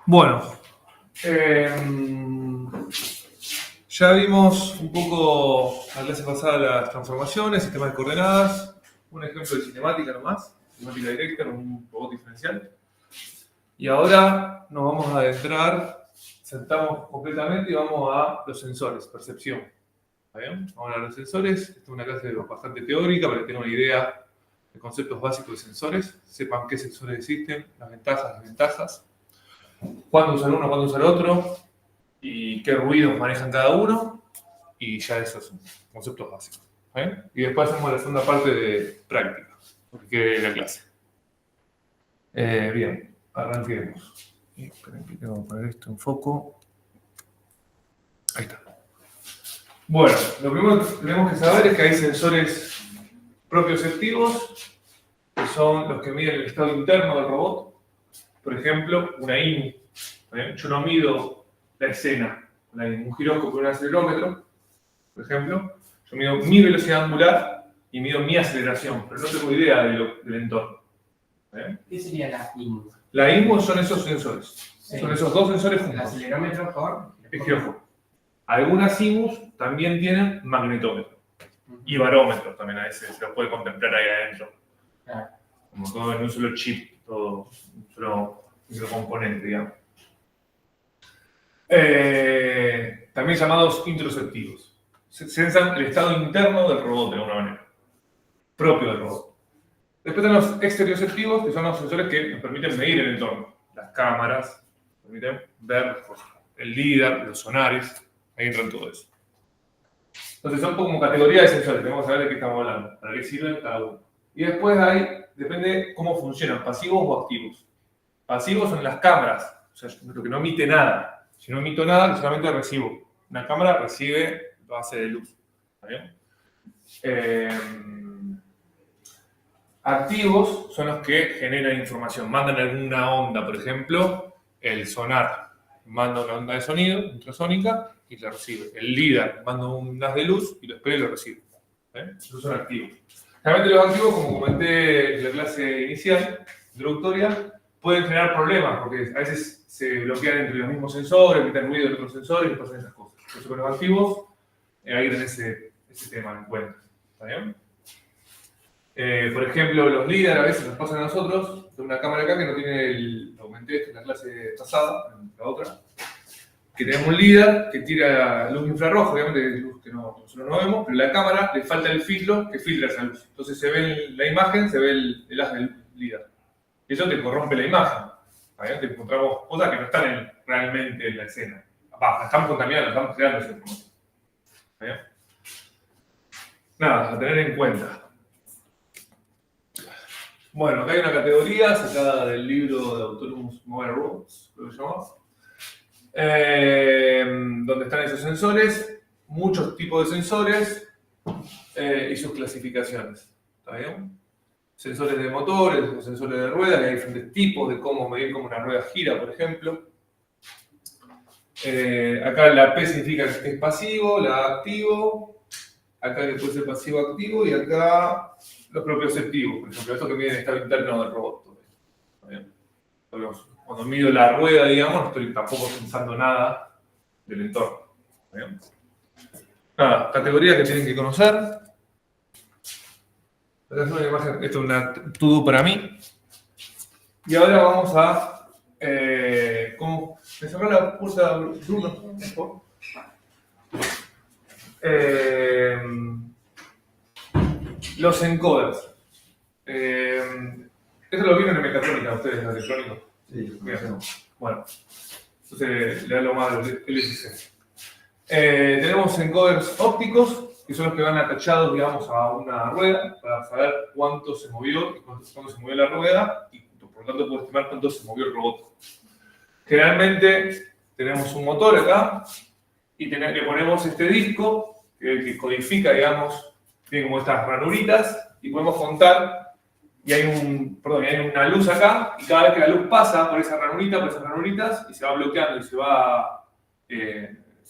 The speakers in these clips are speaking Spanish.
Bueno, ya vimos un poco la clase pasada las transformaciones, sistemas de coordenadas, un ejemplo de cinemática nomás, cinemática directa con un robot diferencial. Y ahora nos vamos a adentrar, sentamos completamente y vamos a los sensores, percepción. ¿Está bien? Ahora los sensores, esta es una clase bastante teórica para que tengan una idea de conceptos básicos de sensores, sepan qué sensores existen, las ventajas, las desventajas, cuándo usar uno, cuándo usar otro, y qué ruidos manejan cada uno, y ya esos son conceptos básicos. ¿Bien? Y después hacemos la segunda parte de práctica, porque quede la clase. Bien, arranquemos. Y esperen que tengo que poner esto en foco. Ahí está. Bueno, lo primero que tenemos que saber es que hay sensores propioceptivos, que son los que miden el estado interno del robot. Por ejemplo, una IMU. Yo no mido la escena, un giróscopo y un acelerómetro, por ejemplo. Yo mido mi velocidad angular y mido mi aceleración, pero no tengo idea del entorno. ¿Qué sería la IMU? La IMU son esos sensores. Sí. Son esos dos sensores juntos. El acelerómetro por el giróscopo. Algunas IMUs también tienen magnetómetro. Y barómetro también a veces se lo puede contemplar ahí adentro. Claro. Como todo en un solo chip, todo un solo componente, digamos. También llamados introspectivos. Sensan el estado interno del robot de alguna manera, propio del robot. Después tenemos los exterioceptivos, que son los sensores que nos permiten medir el entorno. Las cámaras, permiten ver el LIDAR, los sonares, ahí entran todo eso. Entonces son como categorías de sensores, tenemos que saber de qué estamos hablando, para qué sirven cada uno. Y después ahí depende cómo funcionan, pasivos o activos. Pasivos son las cámaras, o sea, lo que no emite nada. Si no emito nada, solamente recibo. Una cámara recibe base de luz. ¿Está bien? Activos son los que generan información, mandan alguna onda, por ejemplo, el sonar manda una onda de sonido ultrasónica y la recibe. El LIDAR manda ondas de luz y lo espera y lo recibe. Esos son activos. Realmente los activos, como comenté en la clase inicial, introductoria, pueden generar problemas porque a veces se bloquean entre los mismos sensores, quitan ruido de otros sensores y pasan esas cosas. Entonces con los activos hay que tener ese tema en cuenta. ¿Está bien? Por ejemplo, los LIDAR a veces nos pasan a nosotros, de una cámara acá que no tiene lo comenté esto en la clase pasada, en la otra, que tenemos un LIDAR que tira luz infrarroja, obviamente luz que nosotros no vemos, pero la cámara le falta el filtro que filtra esa luz. Entonces se ve en la imagen, se ve el haz del LIDAR. Y eso te corrompe la imagen. Te encontramos cosas que no están realmente en la escena. Estamos contaminando, estamos creando esa información. Nada, a tener en cuenta. Bueno, acá hay una categoría sacada del libro de Autonomous Mobile Robots, creo que se llama, donde están esos sensores, muchos tipos de sensores y sus clasificaciones. ¿Está bien? Sensores de motores, o sensores de ruedas, que hay diferentes tipos de cómo medir cómo una rueda gira, por ejemplo. Acá la P significa que es pasivo, la A activo, acá que puede ser pasivo-activo y acá los propioceptivos, por ejemplo, esto que mide el estado interno del robot. ¿Está bien? Cuando mido la rueda, digamos, no estoy tampoco pensando nada del entorno. ¿Está bien? Nada, categorías que tienen que conocer. Esta es una imagen, esto es una to-do para mí. Y ahora vamos a... ¿cómo? ¿Me cerró la puerta, Bruno? Los encoders. Eso lo vieron en mecatrónica ustedes, en electrónico. Sí, bueno, entonces le hablo más del LSC. Tenemos encoders ópticos, que son los que van atachados, digamos, a una rueda para saber cuánto se movió y cuánto se movió la rueda y por lo tanto puedo estimar cuánto se movió el robot. Generalmente tenemos un motor acá y le ponemos este disco que codifica, digamos, tiene como estas ranuritas y podemos contar. Y hay una luz acá, y cada vez que la luz pasa por esa ranurita, por esas ranuritas, y se va bloqueando y se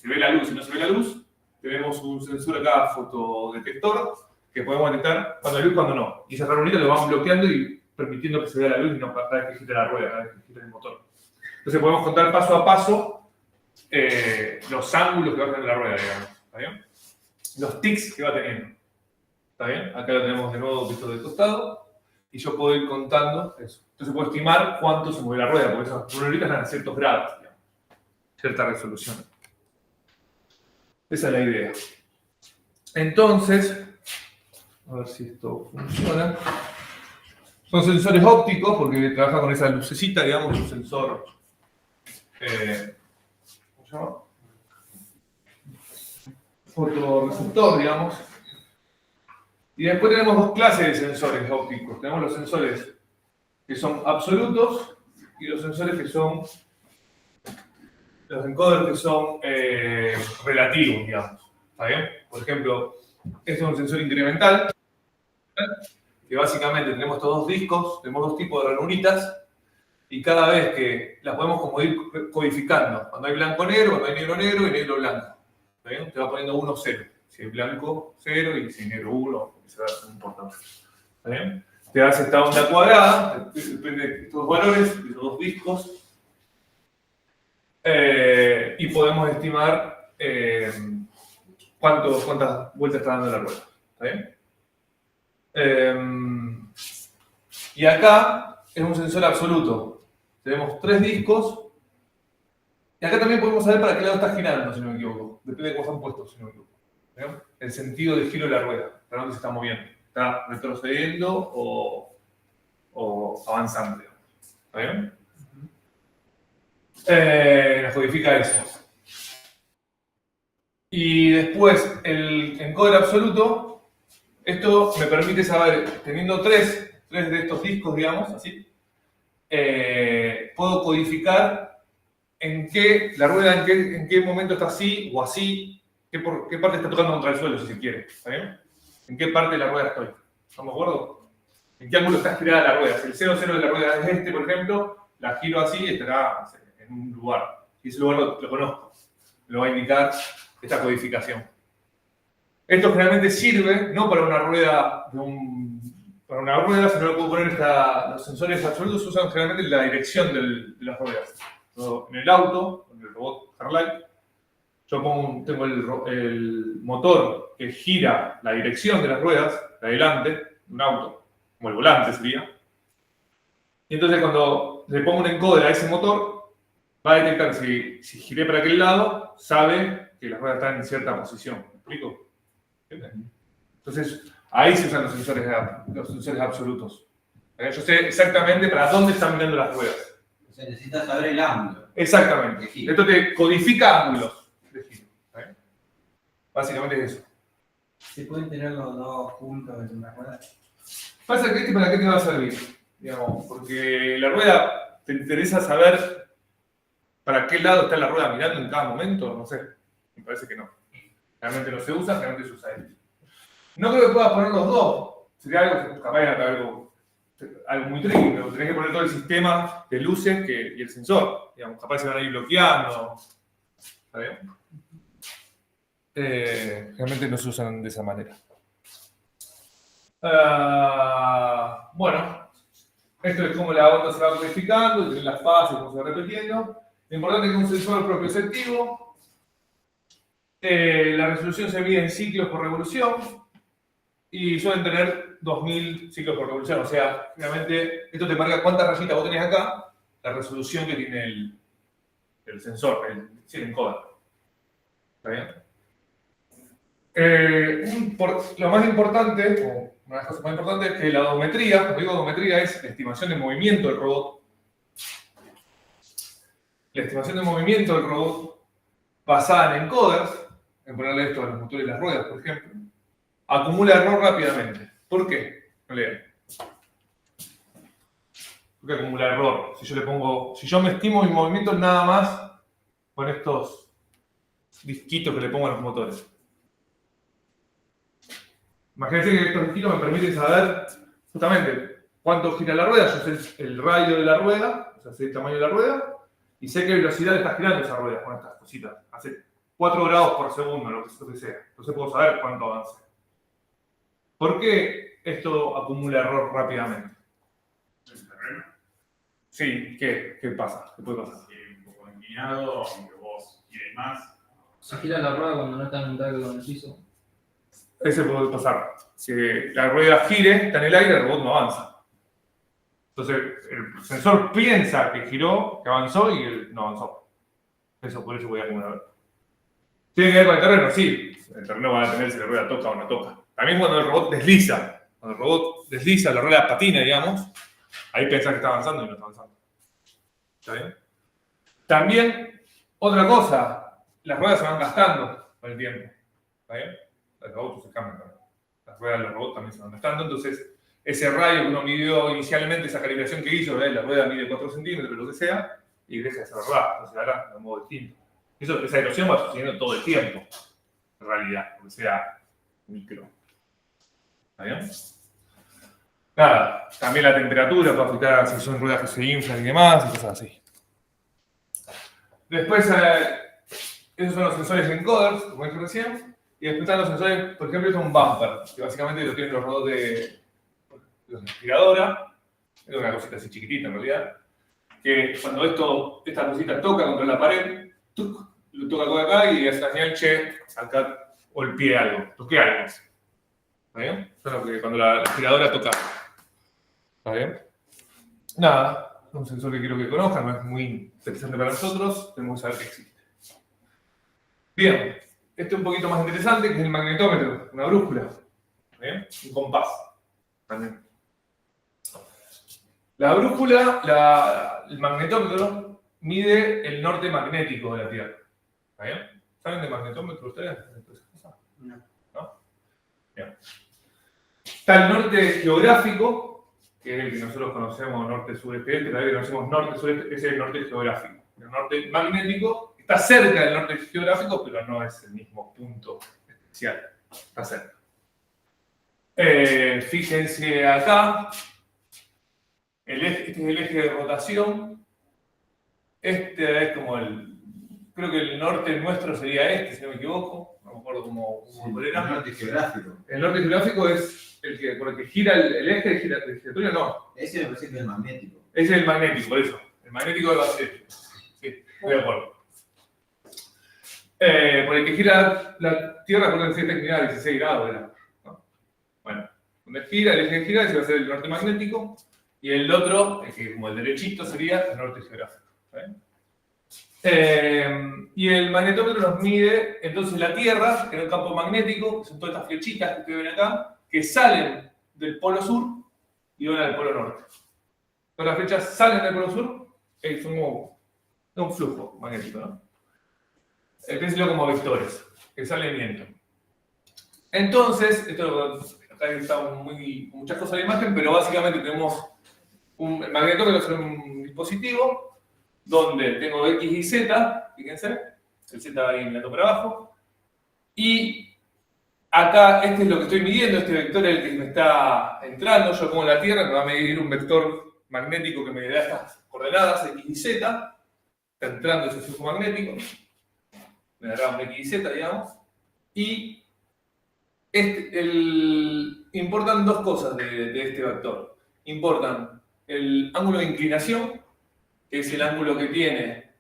ve la luz y no se ve la luz, tenemos un sensor acá, fotodetector, que podemos detectar cuando hay luz y cuando no. Y esas ranuritas lo van bloqueando y permitiendo que se vea la luz y no cada vez que gira la rueda, cada vez que gira el motor. Entonces podemos contar paso a paso los ángulos que va a tener la rueda, digamos. ¿Está bien? Los tics que va teniendo. ¿Está bien? Acá lo tenemos de nuevo visto de costado. Y yo puedo ir contando eso. Entonces puedo estimar cuánto se mueve la rueda, porque esas runeritas dan ciertos grados, digamos, cierta resolución. Esa es la idea. Entonces, a ver si esto funciona. Son sensores ópticos, porque trabaja con esa lucecita, digamos, un sensor. ¿Cómo se llama? Fotorreceptor, digamos. Y después tenemos dos clases de sensores ópticos. Tenemos los sensores que son absolutos y los sensores que son, los encoders que son relativos, digamos. ¿Está bien? Por ejemplo, este es un sensor incremental, que básicamente tenemos estos dos discos, tenemos dos tipos de ranuritas, y cada vez que las podemos como ir codificando. Cuando hay blanco-negro, cuando hay negro-negro y negro-blanco. ¿Está bien? Te va poniendo 1, 0. Si es blanco, 0, y si es negro, 1, no importa. ¿Está bien? Te das esta onda cuadrada, depende de estos valores, de los dos discos, y podemos estimar cuántas vueltas está dando la rueda. ¿Está bien? Y acá es un sensor absoluto. Tenemos 3 discos. Y acá también podemos saber para qué lado está girando, si no me equivoco. Depende de cómo están puestos, si no me equivoco. ¿Bien? El sentido de giro de la rueda. ¿Para dónde se está moviendo? ¿Está retrocediendo o avanzando? ¿Está bien? Nos codifica eso. Y después, el encoder absoluto, esto me permite saber, teniendo tres de estos discos, digamos, así, puedo codificar la rueda en qué momento está así o así, qué parte está tocando contra el suelo, si se quiere. ¿Está bien? ¿En qué parte de la rueda estoy? ¿Estamos de acuerdo? ¿En qué ángulo está girada la rueda? Si el 0,0 de la rueda es este, por ejemplo, la giro así y estará en un lugar. Y ese lugar lo conozco. Lo va a indicar esta codificación. Esto generalmente sirve no para una rueda sino que puedo poner los sensores absolutos usan generalmente la dirección de las ruedas. En el auto, en el robot Harley, yo tengo el motor que gira la dirección de las ruedas de adelante, un auto, como el volante sería. Y entonces cuando le pongo un encoder a ese motor, va a detectar si giré para aquel lado, sabe que las ruedas están en cierta posición. ¿Me explico? Entonces, ahí se usan los sensores absolutos. Yo sé exactamente para dónde están mirando las ruedas. O sea, necesitas saber el ángulo. Exactamente. Esto te codifica ángulos de giro. Básicamente es eso. ¿Se pueden tener los dos juntos en una rueda? Pasa que para qué te va a servir, digamos, porque la rueda te interesa saber para qué lado está la rueda mirando en cada momento, no sé. Me parece que no. Realmente no se usa, realmente se usa esto. No creo que puedas poner los dos. Sería algo, capaz algo muy tricky, pero tenés que poner todo el sistema de luces y el sensor. Digamos, capaz se van a ir bloqueando. ¿Está bien? Realmente no se usan de esa manera. Bueno, esto es cómo la onda se va codificando, tiene las fases, cómo se va repitiendo. Lo importante es que un sensor propioceptivo. La resolución se mide en ciclos por revolución y suelen tener 2000 ciclos por revolución. O sea, finalmente, esto te marca cuántas rayitas vos tenés acá, la resolución que tiene el sensor, el encoder. ¿Está bien? Lo más importante, o una de las cosas más importantes, es que la odometría, cuando digo odometría, es la estimación de movimiento del robot. La estimación de movimiento del robot basada en encoders, en ponerle esto a los motores de las ruedas, por ejemplo, acumula error rápidamente. ¿Por qué? No lean. ¿Por qué acumula error? Si yo me estimo mi movimiento nada más con estos disquitos que le pongo a los motores. Imagínense que estos disquitos me permiten saber justamente cuánto gira la rueda. Yo sé el radio de la rueda, o sea, sé el tamaño de la rueda, y sé qué velocidad está girando esa rueda con estas cositas. Hace 4 grados por segundo, lo que sea. Entonces puedo saber cuánto avanza. ¿Por qué esto acumula error rápidamente? Sí, ¿qué pasa? ¿Qué puede pasar? Un poco inclinado, aunque vos quieres más. Se gira la rueda cuando no está en contacto con el piso. Ese puede pasar. Si la rueda gire, está en el aire, el robot no avanza. Entonces, el sensor piensa que giró, que avanzó y él no avanzó. Eso por eso voy a acumular. ¿Tiene que ver con el terreno? Sí. El terreno va a depender si la rueda toca o no toca. También cuando el robot desliza. Cuando el robot desliza, la rueda patina, digamos, ahí pensás que está avanzando y no está avanzando. ¿Está bien? También, otra cosa, las ruedas se van gastando con el tiempo. ¿Está bien? Los autos se cambian también. Las ruedas de los robots también se van gastando. Entonces, ese radio que uno midió inicialmente, esa calibración que hizo, la rueda mide 4 centímetros, lo que sea, y deja de ser verdad. Entonces, ahora de un modo distinto. Esa erosión va sucediendo todo el tiempo, en realidad, aunque sea micro. ¿Está bien? Nada, también la temperatura para afectar si son ruedas que se inflan y demás, y cosas así. Después, esos son los sensores encoders, como dije recién, y después están los sensores, por ejemplo, esto es un bumper, que básicamente lo tienen los robots de aspiradora, es una cosita así chiquitita en realidad, que cuando esta cosita toca contra la pared, lo toca con acá y hace la señal, che, acá golpeé algo, toqué algo. ¿Está bien? Eso es lo que cuando la aspiradora toca. ¿Está bien? Nada, es un sensor que quiero que conozcan, no es muy interesante para nosotros, tenemos que saber que existe. Bien, este es un poquito más interesante, que es el magnetómetro, una brújula. ¿Está bien? Un compás. También. La brújula, el magnetómetro, mide el norte magnético de la Tierra. ¿Está bien? ¿Saben de magnetómetro ustedes? No. ¿No? Bien. Está el norte geográfico, que es el que nosotros conocemos norte-sur, este, que también conocemos norte-sur, ese es el norte geográfico. El norte magnético está cerca del norte geográfico, pero no es el mismo punto especial. Está cerca. Fíjense acá, este es el eje de rotación. Este es como creo que el norte nuestro sería este, si no me equivoco. No me acuerdo cómo era. El norte geográfico. El norte geográfico es por el que gira el eje de giratorio, no. Ese me parece que es el magnético. Ese es el magnético, por eso. El magnético va a ser. Sí, estoy de acuerdo. Por el que gira la Tierra, por decir inclinada 16 grados, ¿verdad? ¿No? Bueno, donde gira, el eje de gira, ese va a ser el norte magnético. Y el otro, que como el derechito, sería el norte geográfico. Y el magnetómetro nos mide entonces la Tierra, que es un campo magnético, que son todas estas flechitas que ustedes ven acá, que salen del polo sur y van al polo norte. Cuando las flechas salen del polo sur, es un flujo magnético, ¿no? Piénselo como vectores, que salen viento. Entonces, acá está muchas cosas de imagen, pero básicamente tenemos el magnetómetro es un dispositivo donde tengo X y Z, fíjense, el Z va ahí mirando para abajo, y acá este es lo que estoy midiendo, este vector es el que me está entrando, yo como la Tierra me va a medir un vector magnético que me da estas coordenadas, X y Z, está entrando ese flujo magnético, me dará un X y Z, digamos, y importan dos cosas de este vector. Importan el ángulo de inclinación, que es el ángulo que tiene.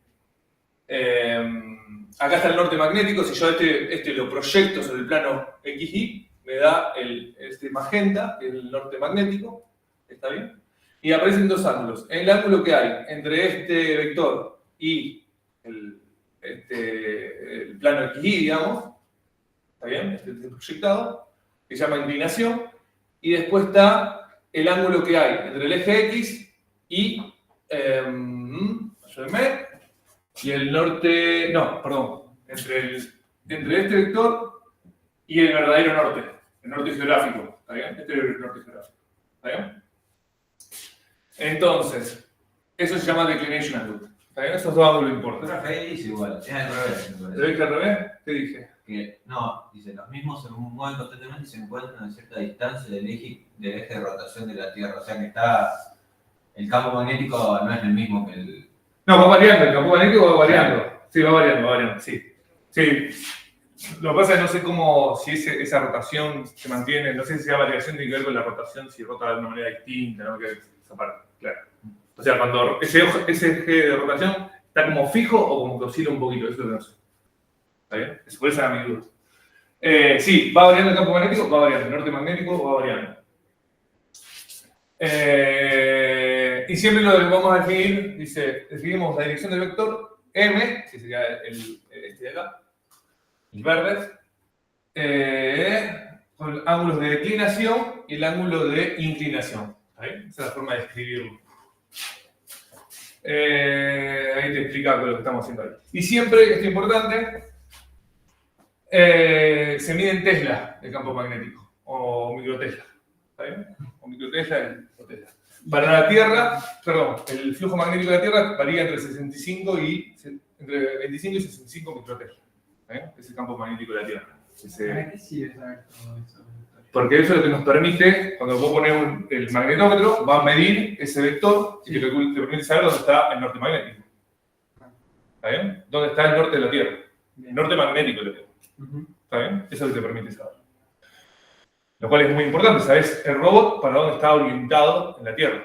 Acá está el norte magnético, si yo este lo proyecto sobre el plano XY, me da este magenta, que es el norte magnético, ¿está bien? Y aparecen dos ángulos. El ángulo que hay entre este vector y el plano XY, digamos, ¿está bien? Este proyectado, que se llama inclinación, y después está el ángulo que hay entre el eje X y ayúdenme, y el norte, no, perdón, entre este vector y el verdadero norte, el norte geográfico, ¿está bien? Este es el norte geográfico, ¿está bien? Entonces, eso se llama declination angle, ¿está bien? Esos dos ángulos importan. Rafael dice igual, es al revés. me parece. ¿Lo dije al revés? ¿Qué dije? Que, no, dice, los mismos se mueven constantemente y se encuentran a cierta distancia del eje de rotación de la Tierra. O sea que el campo magnético no es el mismo que el... No, va variando, el campo magnético va variando. Sí, va variando, sí. Sí. Lo que pasa es que no sé cómo, si esa rotación se mantiene, no sé si esa variación tiene que ver con la rotación, si rota de una manera distinta, ¿no? Que esa parte, claro. O sea, cuando ese eje de rotación está como fijo o como que oscila un poquito, eso es lo que no sé. ¿Está bien? Eso puede ser mi duda. Sí, va variando el campo magnético, va variando. El norte magnético va variando. Y siempre lo vamos a definir, dice, definimos la dirección del vector M, que sería este de acá, el verde, con ángulos de declinación y el ángulo de inclinación. ¿Está bien? Esa es la forma de escribirlo. Ahí te explica lo que estamos haciendo ahí. Y siempre, esto es importante, se mide en Tesla el campo magnético, o microtesla. ¿Está bien? O microtesla o Tesla. Para la Tierra, perdón, el flujo magnético de la Tierra varía entre 25 y 65 microtesla. ¿Está bien? Es el campo magnético de la Tierra. ¿Para qué sirve saber todo eso? Porque eso es lo que nos permite, cuando vos pones el magnetómetro, va a medir ese vector y te permite saber dónde está el norte magnético. ¿Está bien? ¿Dónde está el norte de la Tierra? El norte magnético de la Tierra. ¿Está bien? Eso es lo que te permite saber. Lo cual es muy importante, ¿sabes? El robot para dónde está orientado en la Tierra.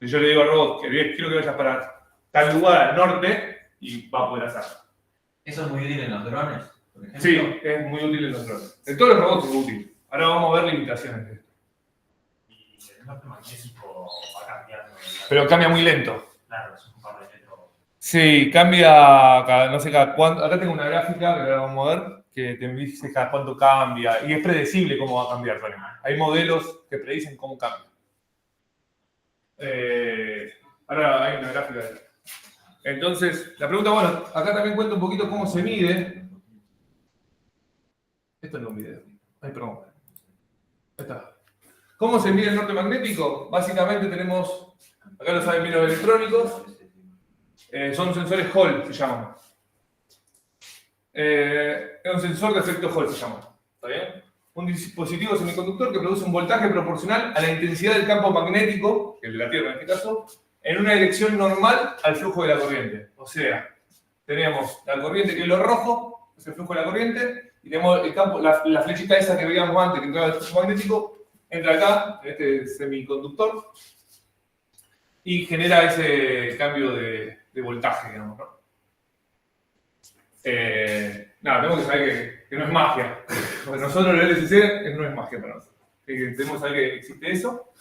Si yo le digo al robot que quiero que vayas para tal lugar al norte y va a poder hacerlo. ¿Eso es muy útil en los drones, por ejemplo? Sí, es muy útil en los drones. En todos los robots es útil. Ahora vamos a ver limitaciones de esto. Y el norte magnético va cambiando. Pero cambia muy lento. Claro, es un par de metros. Sí, cambia no sé cada cuánto. Acá tengo una gráfica que ahora vamos a ver que te dice cada cuánto cambia y es predecible cómo va a cambiar también. Hay modelos que predicen cómo cambia. Ahora hay una gráfica de eso. Entonces, la pregunta, bueno, acá también cuento un poquito cómo se mide. Esto no es un video. Ay, perdón. Ahí está. ¿Cómo se mide el norte magnético? Básicamente tenemos, acá lo saben bien los electrónicos, son sensores Hall, se llaman. Es un sensor de efecto Hall, se llama. ¿Está bien? Un dispositivo semiconductor que produce un voltaje proporcional a la intensidad del campo magnético, el de la Tierra en este caso, en una dirección normal al flujo de la corriente. O sea, tenemos la corriente que es lo rojo, es el flujo de la corriente, y tenemos el campo, la flechita esa que veíamos antes, que entraba el flujo magnético, entra acá, en este semiconductor, y genera ese cambio de voltaje, digamos, ¿no? Nada, tenemos que saber que no es magia. Para nosotros el LSC no es magia para nosotros. Tenemos que saber que existe eso.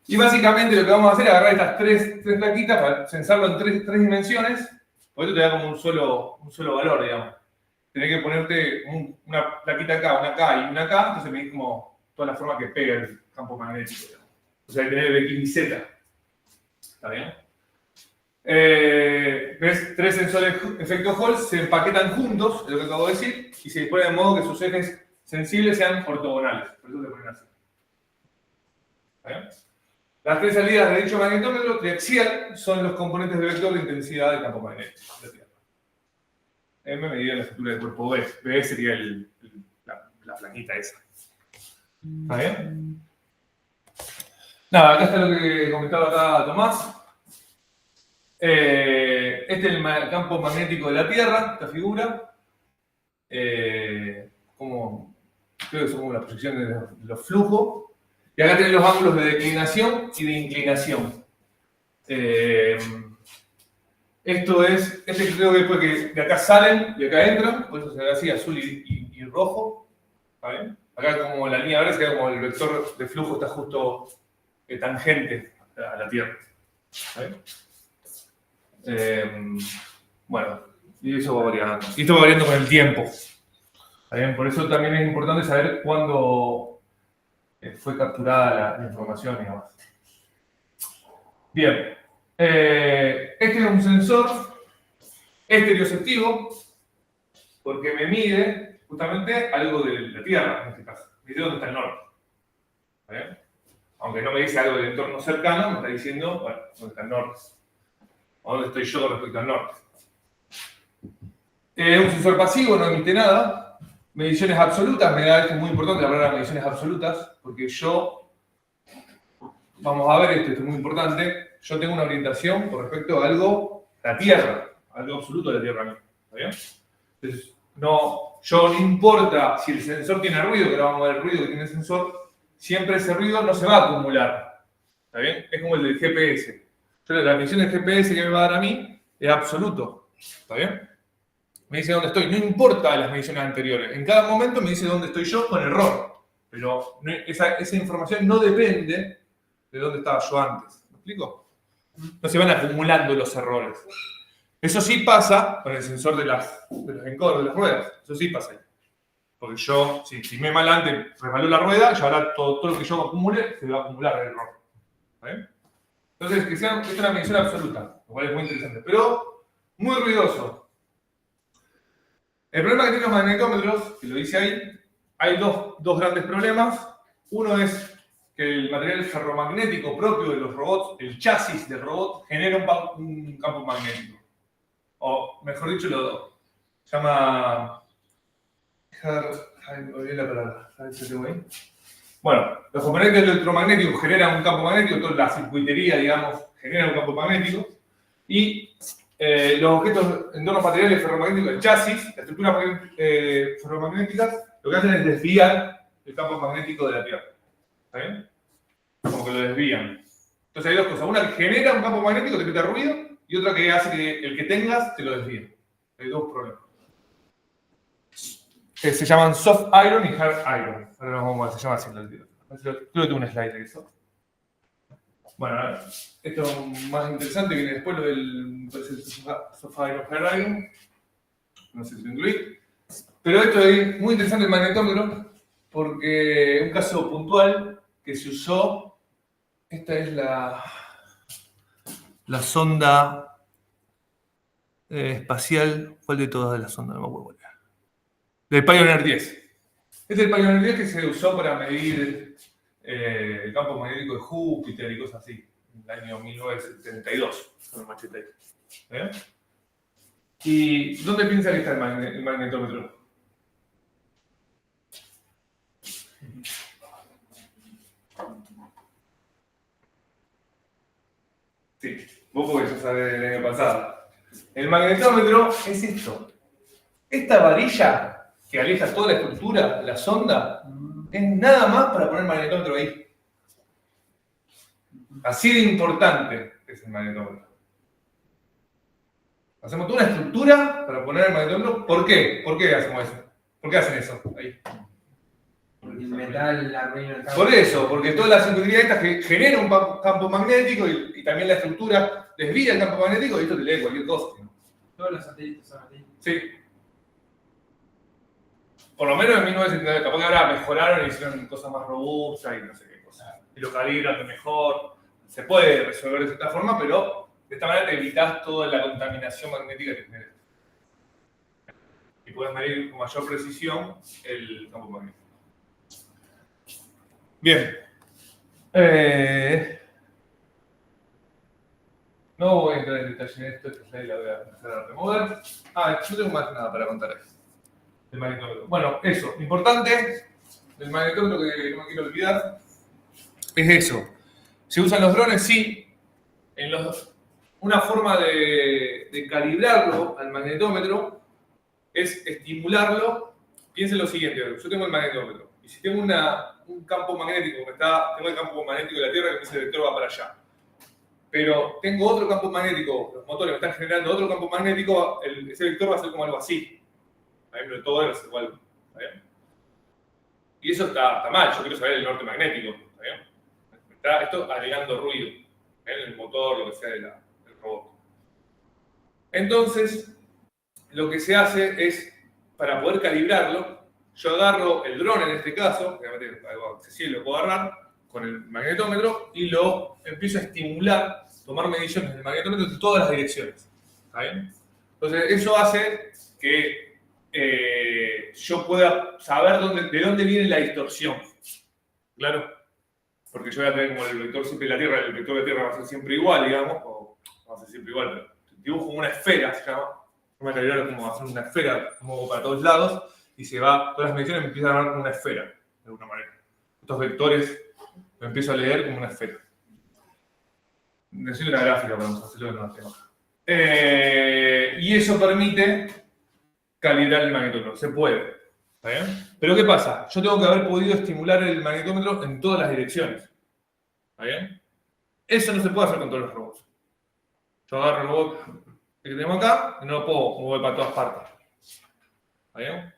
Y básicamente lo que vamos a hacer es agarrar estas tres plaquitas para censarlo en tres dimensiones. Por eso te da como un solo valor, digamos. Tenés que ponerte una plaquita acá, una acá y una acá, entonces medís como toda la forma que pega el campo magnético, digamos. O sea, hay que tener el X y Z. ¿Está bien? ¿Ves? Tres sensores efecto Hall se empaquetan juntos, es lo que acabo de decir, y se disponen de modo que sus ejes sensibles sean ortogonales. Por eso se ponen así. ¿Está bien? Las tres salidas de dicho magnetómetro triaxial son los componentes de vector de intensidad del campo magnético de la Tierra. M medida la estructura del cuerpo B. B sería la plaquita esa. ¿Está bien? Nada, acá está lo que comentaba acá Tomás. Este es el campo magnético de la Tierra, esta figura. Creo que son como la proyección de los flujos. Y acá tenés los ángulos de declinación y de inclinación. Esto es, creo que después que de acá salen y acá entran, por eso se ve así, azul y rojo. ¿Está bien? Acá como la línea verde, se ve como el vector de flujo está justo tangente a la Tierra. ¿Está bien? Bueno, y eso va variando. Y esto va variando con el tiempo. ¿Está bien? Por eso también es importante saber cuándo fue capturada la información y demás. Bien. Este es un sensor estereoceptivo porque me mide justamente algo de la Tierra, en este caso. Me dice dónde está el norte. ¿Está bien? Aunque no me dice algo del entorno cercano, me está diciendo, bueno, dónde está el norte. O dónde estoy yo respecto al norte. Es un sensor pasivo, no emite nada. Mediciones absolutas, me da esto es muy importante hablar de mediciones absolutas, porque yo, vamos a ver esto es muy importante, yo tengo una orientación con respecto a algo, la Tierra, algo absoluto de la Tierra. ¿Está bien? Entonces, no importa si el sensor tiene ruido, que ahora vamos a ver el ruido que tiene el sensor, siempre ese ruido no se va a acumular. ¿Está bien? Es como el del GPS. La medición del GPS que me va a dar a mí es absoluto. ¿Está bien? Me dice dónde estoy. No importa las mediciones anteriores. En cada momento me dice dónde estoy yo con error. Pero esa información no depende de dónde estaba yo antes. ¿Me explico? No se van acumulando los errores. Eso sí pasa con el sensor de los encoders de las ruedas. Eso sí pasa ahí. Porque yo, si me mal antes, resbaló la rueda, y ahora todo lo que yo acumule se va a acumular el error. ¿Está bien? Entonces, que sea es una medición absoluta, lo cual es muy interesante. Pero muy ruidoso. El problema que tienen los magnetómetros, que lo dice ahí, hay dos grandes problemas. Uno es que el material ferromagnético propio de los robots, el chasis del robot, genera un campo magnético. O, mejor dicho, lo llama... olvidé la palabra. ¿Sabes qué tengo ahí? Bueno, los componentes electromagnéticos generan un campo magnético, toda la circuitería, digamos, genera un campo magnético. Y los objetos en torno a materiales ferromagnéticos, el chasis, las estructuras ferromagnéticas, lo que hacen es desviar el campo magnético de la Tierra. ¿Está bien? Como que lo desvían. Entonces hay dos cosas. Una que genera un campo magnético, te quita ruido, y otra que hace que el que tengas te lo desvíe. Hay dos problemas. Que se llaman soft iron y hard iron. Ahora no vamos a ver, se llama así. Creo que tengo un slide de eso. Bueno, esto es más interesante, viene después lo del soft iron, hard iron. No sé si lo incluí. Pero esto es muy interesante el magnetómetro, porque un caso puntual que se usó, esta es la sonda espacial. ¿Cuál de todas las sondas? No me acuerdo cuál era. Del Pioneer 10. Este es el Pioneer 10 que se usó para medir el campo magnético de Júpiter y cosas así, en el año 1972, con el machete. ¿Y dónde piensa que está el magnetómetro? Sí, vos porque ya sabés del año pasado. El magnetómetro es esto. Esta varilla que aleja toda la estructura, la sonda, es nada más para poner el magnetómetro ahí. Así de importante es el magnetómetro. Hacemos toda una estructura para poner el magnetómetro. ¿Por qué? ¿Por qué hacemos eso? ¿Por qué hacen eso? Ahí. Porque el metal arruina el campo. Por eso, porque toda la circuitería esta genera un campo magnético y también la estructura desvía el campo magnético y esto te lee cualquier cosa. Todos los satélites son así. Sí. Por lo menos en 1979, capaz que ahora mejoraron y hicieron cosas más robustas y no sé qué cosas. Y lo calibran mejor. Se puede resolver de cierta forma, pero de esta manera te evitas toda la contaminación magnética que genera. Y puedes medir con mayor precisión el campo magnético. Bien. No voy a entrar en detalle en esto, esta slide la voy a empezar a remover. No tengo más nada para contar ahí. El magnetómetro. Bueno, eso, importante, el magnetómetro que no me quiero olvidar, es eso. ¿Se usan los drones? Sí. Una forma de calibrarlo al magnetómetro es estimularlo. Piensen lo siguiente, yo tengo el magnetómetro, y si tengo un campo magnético, tengo el campo magnético de la Tierra que me dice el vector va para allá. Pero tengo otro campo magnético, los motores me están generando otro campo magnético, ese vector va a ser como algo así. Pero todo es igual. ¿Está bien? Y eso está mal, yo quiero saber el norte magnético. ¿Está bien? Está esto agregando ruido en el motor, lo que sea del robot. Entonces, lo que se hace es, para poder calibrarlo, yo agarro el dron en este caso, obviamente algo accesible lo puedo agarrar, con el magnetómetro y lo empiezo a estimular, tomar mediciones del magnetómetro de todas las direcciones. ¿Está bien? Entonces, eso hace que yo pueda saber de dónde viene la distorsión. ¿Claro? Porque yo voy a tener como el vector siempre de la Tierra, el vector de la Tierra va a ser siempre igual, digamos, o va a ser siempre igual, pero dibujo como una esfera, se llama. Yo me calibro como hacer una esfera, como para todos lados, y todas las mediciones me empiezan a dar como una esfera, de alguna manera. Estos vectores lo empiezo a leer como una esfera. Necesito una gráfica para hacerlo en una tema. Y eso permite calibrar el magnetómetro. Se puede. ¿Está bien? Pero ¿qué pasa? Yo tengo que haber podido estimular el magnetómetro en todas las direcciones. ¿Está bien? Eso no se puede hacer con todos los robots. Yo agarro el robot que tenemos acá y no lo puedo mover para todas partes. ¿Está bien?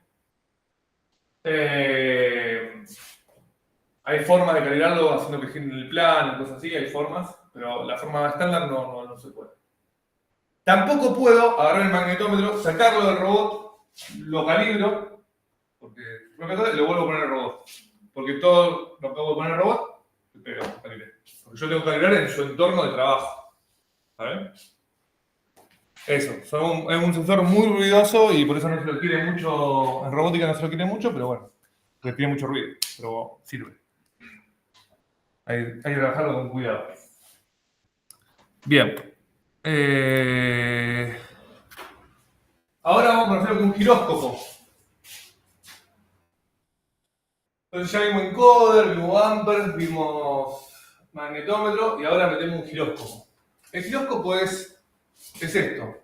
Hay formas de calibrarlo haciendo que gire en el plano, cosas así, hay formas, pero la forma estándar no se puede. Tampoco puedo agarrar el magnetómetro, sacarlo del robot, lo calibro, porque lo vuelvo a poner en el robot. Porque todo lo que puedo poner en el robot, pero calibré. Porque yo tengo que calibrar en su entorno de trabajo. ¿Sabes? Eso, es un sensor muy ruidoso y por eso no se lo quiere mucho, en robótica no se lo quiere mucho, pero bueno, porque tiene mucho ruido, pero sirve. Hay que trabajarlo con cuidado. Bien. Ahora vamos a hacer un giróscopo. Entonces ya vimos encoder, vimos amper, vimos magnetómetro y ahora metemos un giróscopo. El giróscopo es esto.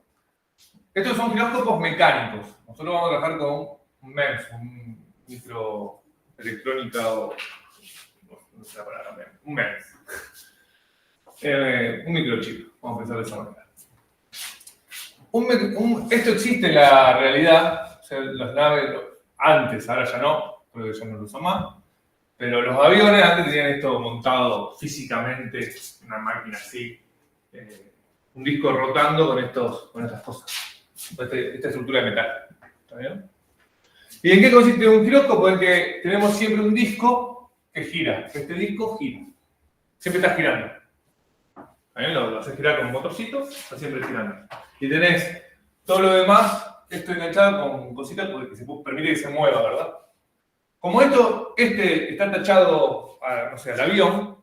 Estos son giróscopos mecánicos. Nosotros vamos a trabajar con un MEMS, un microelectrónica o no sé la palabra MEMS, un MEMS. Un microchip, vamos a pensar de esa manera. Esto existe en la realidad, o sea, las naves antes, ahora ya no, creo que ya no lo usan más, pero los aviones antes tenían esto montado físicamente, una máquina así, un disco rotando con estas cosas, esta estructura de metal. ¿Está bien? ¿Y en qué consiste un giróscopo? En que tenemos siempre un disco que gira, este disco gira, siempre está girando. Lo haces girar con un motorcito, está siempre girando. Y tenés todo lo demás, esto enganchado con cositas porque se permite que se mueva, ¿verdad? Como este está tachado, no sé, al avión,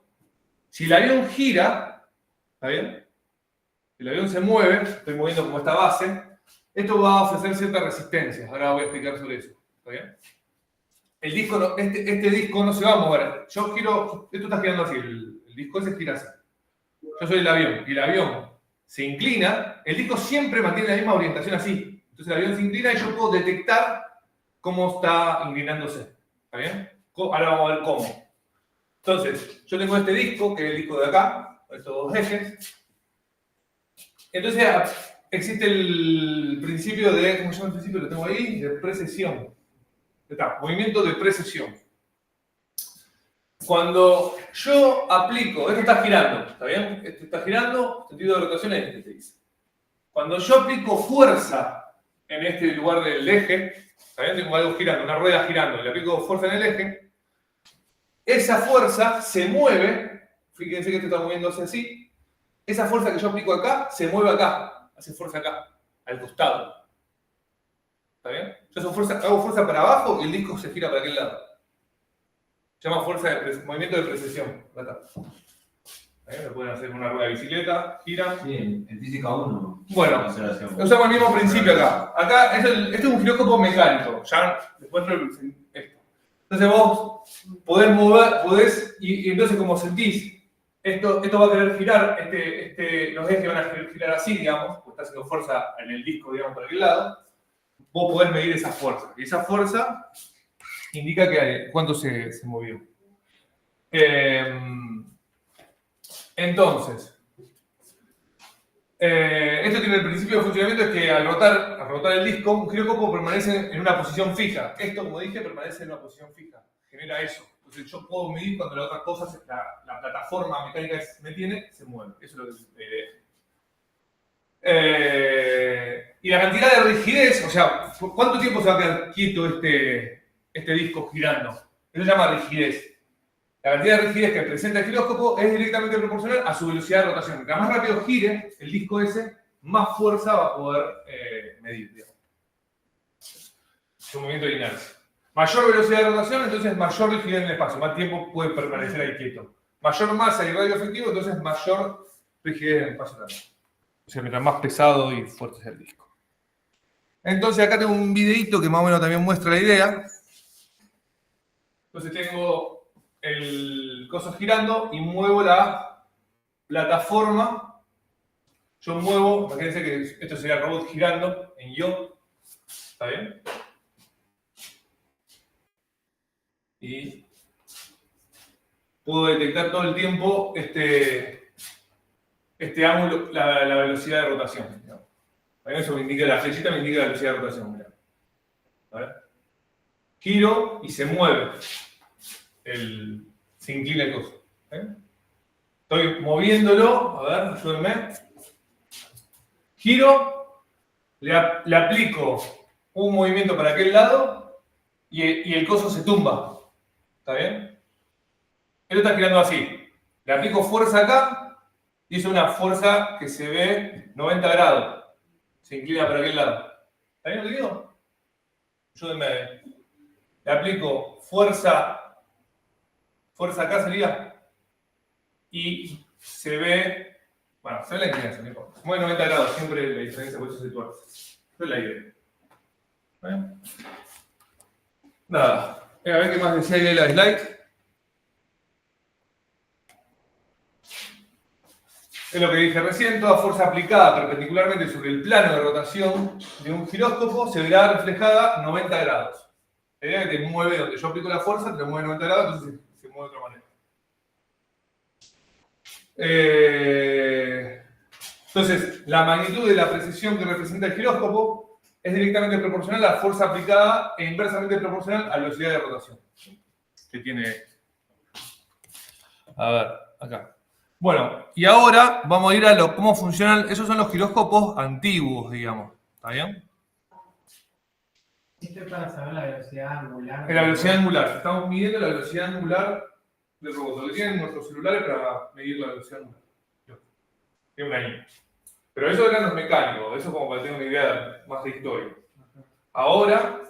si el avión gira, ¿está bien? El avión se mueve, estoy moviendo como esta base, esto va a ofrecer cierta resistencia. Ahora voy a explicar sobre eso, ¿está bien? El disco, este disco no se va a mover. Yo giro, esto está girando así, el disco ese gira así. Yo soy el avión y el avión se inclina, el disco siempre mantiene la misma orientación así. Entonces el avión se inclina y yo puedo detectar cómo está inclinándose. ¿Está bien? Ahora vamos a ver cómo. Entonces, yo tengo este disco, que es el disco de acá, estos dos ejes. Entonces existe el principio de, ¿cómo se llama el principio? Lo tengo ahí, de precesión. Está, movimiento de precesión. Cuando yo aplico, esto está girando, ¿está bien? Esto está girando, sentido de rotación es este, te dice. Cuando yo aplico fuerza en este lugar del eje, ¿está bien? Tengo algo girando, una rueda girando, le aplico fuerza en el eje, esa fuerza se mueve, fíjense que esto está moviéndose así, esa fuerza que yo aplico acá, se mueve acá, hace fuerza acá, al costado. ¿Está bien? Yo hago fuerza para abajo y el disco se gira para aquel lado. Se llama movimiento de precesión. Lo pueden hacer con una rueda de bicicleta, gira. Sí, en física 1. Bueno, usamos el mismo principio acá. Acá, este es un giróscopo mecánico. Ya después esto. Entonces vos podés mover, y entonces como sentís, esto va a querer girar, los ejes van a querer girar así, digamos, porque está haciendo fuerza en el disco, digamos, por aquel lado. Vos podés medir esa fuerza. Y esa fuerza indica cuánto se movió. Entonces, esto tiene el principio de funcionamiento, es que al rotar el disco, un giróscopo permanece en una posición fija. Esto, como dije, permanece en una posición fija. Genera eso. Entonces yo puedo medir cuando la otra cosa, la plataforma mecánica que me tiene, se mueve. Eso es lo que es la idea. Y la cantidad de rigidez, o sea, ¿cuánto tiempo se va a quedar quieto este disco girando? Eso se llama rigidez. La cantidad de rigidez que presenta el giróscopo es directamente proporcional a su velocidad de rotación. Mientras más rápido gire el disco ese, más fuerza va a poder medir, digamos. Es un movimiento de inercia. Mayor velocidad de rotación, entonces mayor rigidez en el espacio, más tiempo puede permanecer ahí quieto. Mayor masa y radio efectivo, entonces mayor rigidez en el espacio también. O sea, mientras más pesado y fuerte es el disco. Entonces acá tengo un videito que más o menos también muestra la idea. Entonces tengo el coso girando y muevo la plataforma. Yo muevo, imagínense que esto sería el robot girando en yo. ¿Está bien? Y puedo detectar todo el tiempo este ángulo, la velocidad de rotación. Digamos. Eso me indica, la flechita me indica la velocidad de rotación. Mirá. A ver. Giro y se mueve. Se inclina el coso. Estoy moviéndolo. A ver, ayúdenme. Giro, le aplico un movimiento para aquel lado y el coso se tumba. ¿Está bien? Él está girando así. Le aplico fuerza acá y es una fuerza que se ve 90 grados. Se inclina para aquel lado. ¿Está bien lo que digo? Ayúdenme. Le aplico fuerza acá sería, y se ve, bueno, se ve la inclinación, ¿no? Se mueve 90 grados, siempre la diferencia por eso se tuerce. Esa es la idea. Nada, a ver qué más decía ahí de la slide. Es lo que dije recién, toda fuerza aplicada perpendicularmente sobre el plano de rotación de un giróscopo se verá reflejada 90 grados. La idea es que te mueve, donde yo aplico la fuerza, te mueve 90 grados, entonces se mueve de otra manera. Entonces, la magnitud de la precisión que representa el giróscopo es directamente proporcional a la fuerza aplicada e inversamente proporcional a la velocidad de rotación que tiene. A ver, acá. Bueno, y ahora vamos a ir a cómo funcionan. Esos son los giróscopos antiguos, digamos. ¿Está bien? Esto es para saber la velocidad angular. La velocidad angular. Estamos midiendo la velocidad angular del robot. Lo que tienen nuestros celulares para medir la velocidad angular. Tiene una I. Pero eso eran los mecánicos. Eso como para tener una idea más de historia. Ahora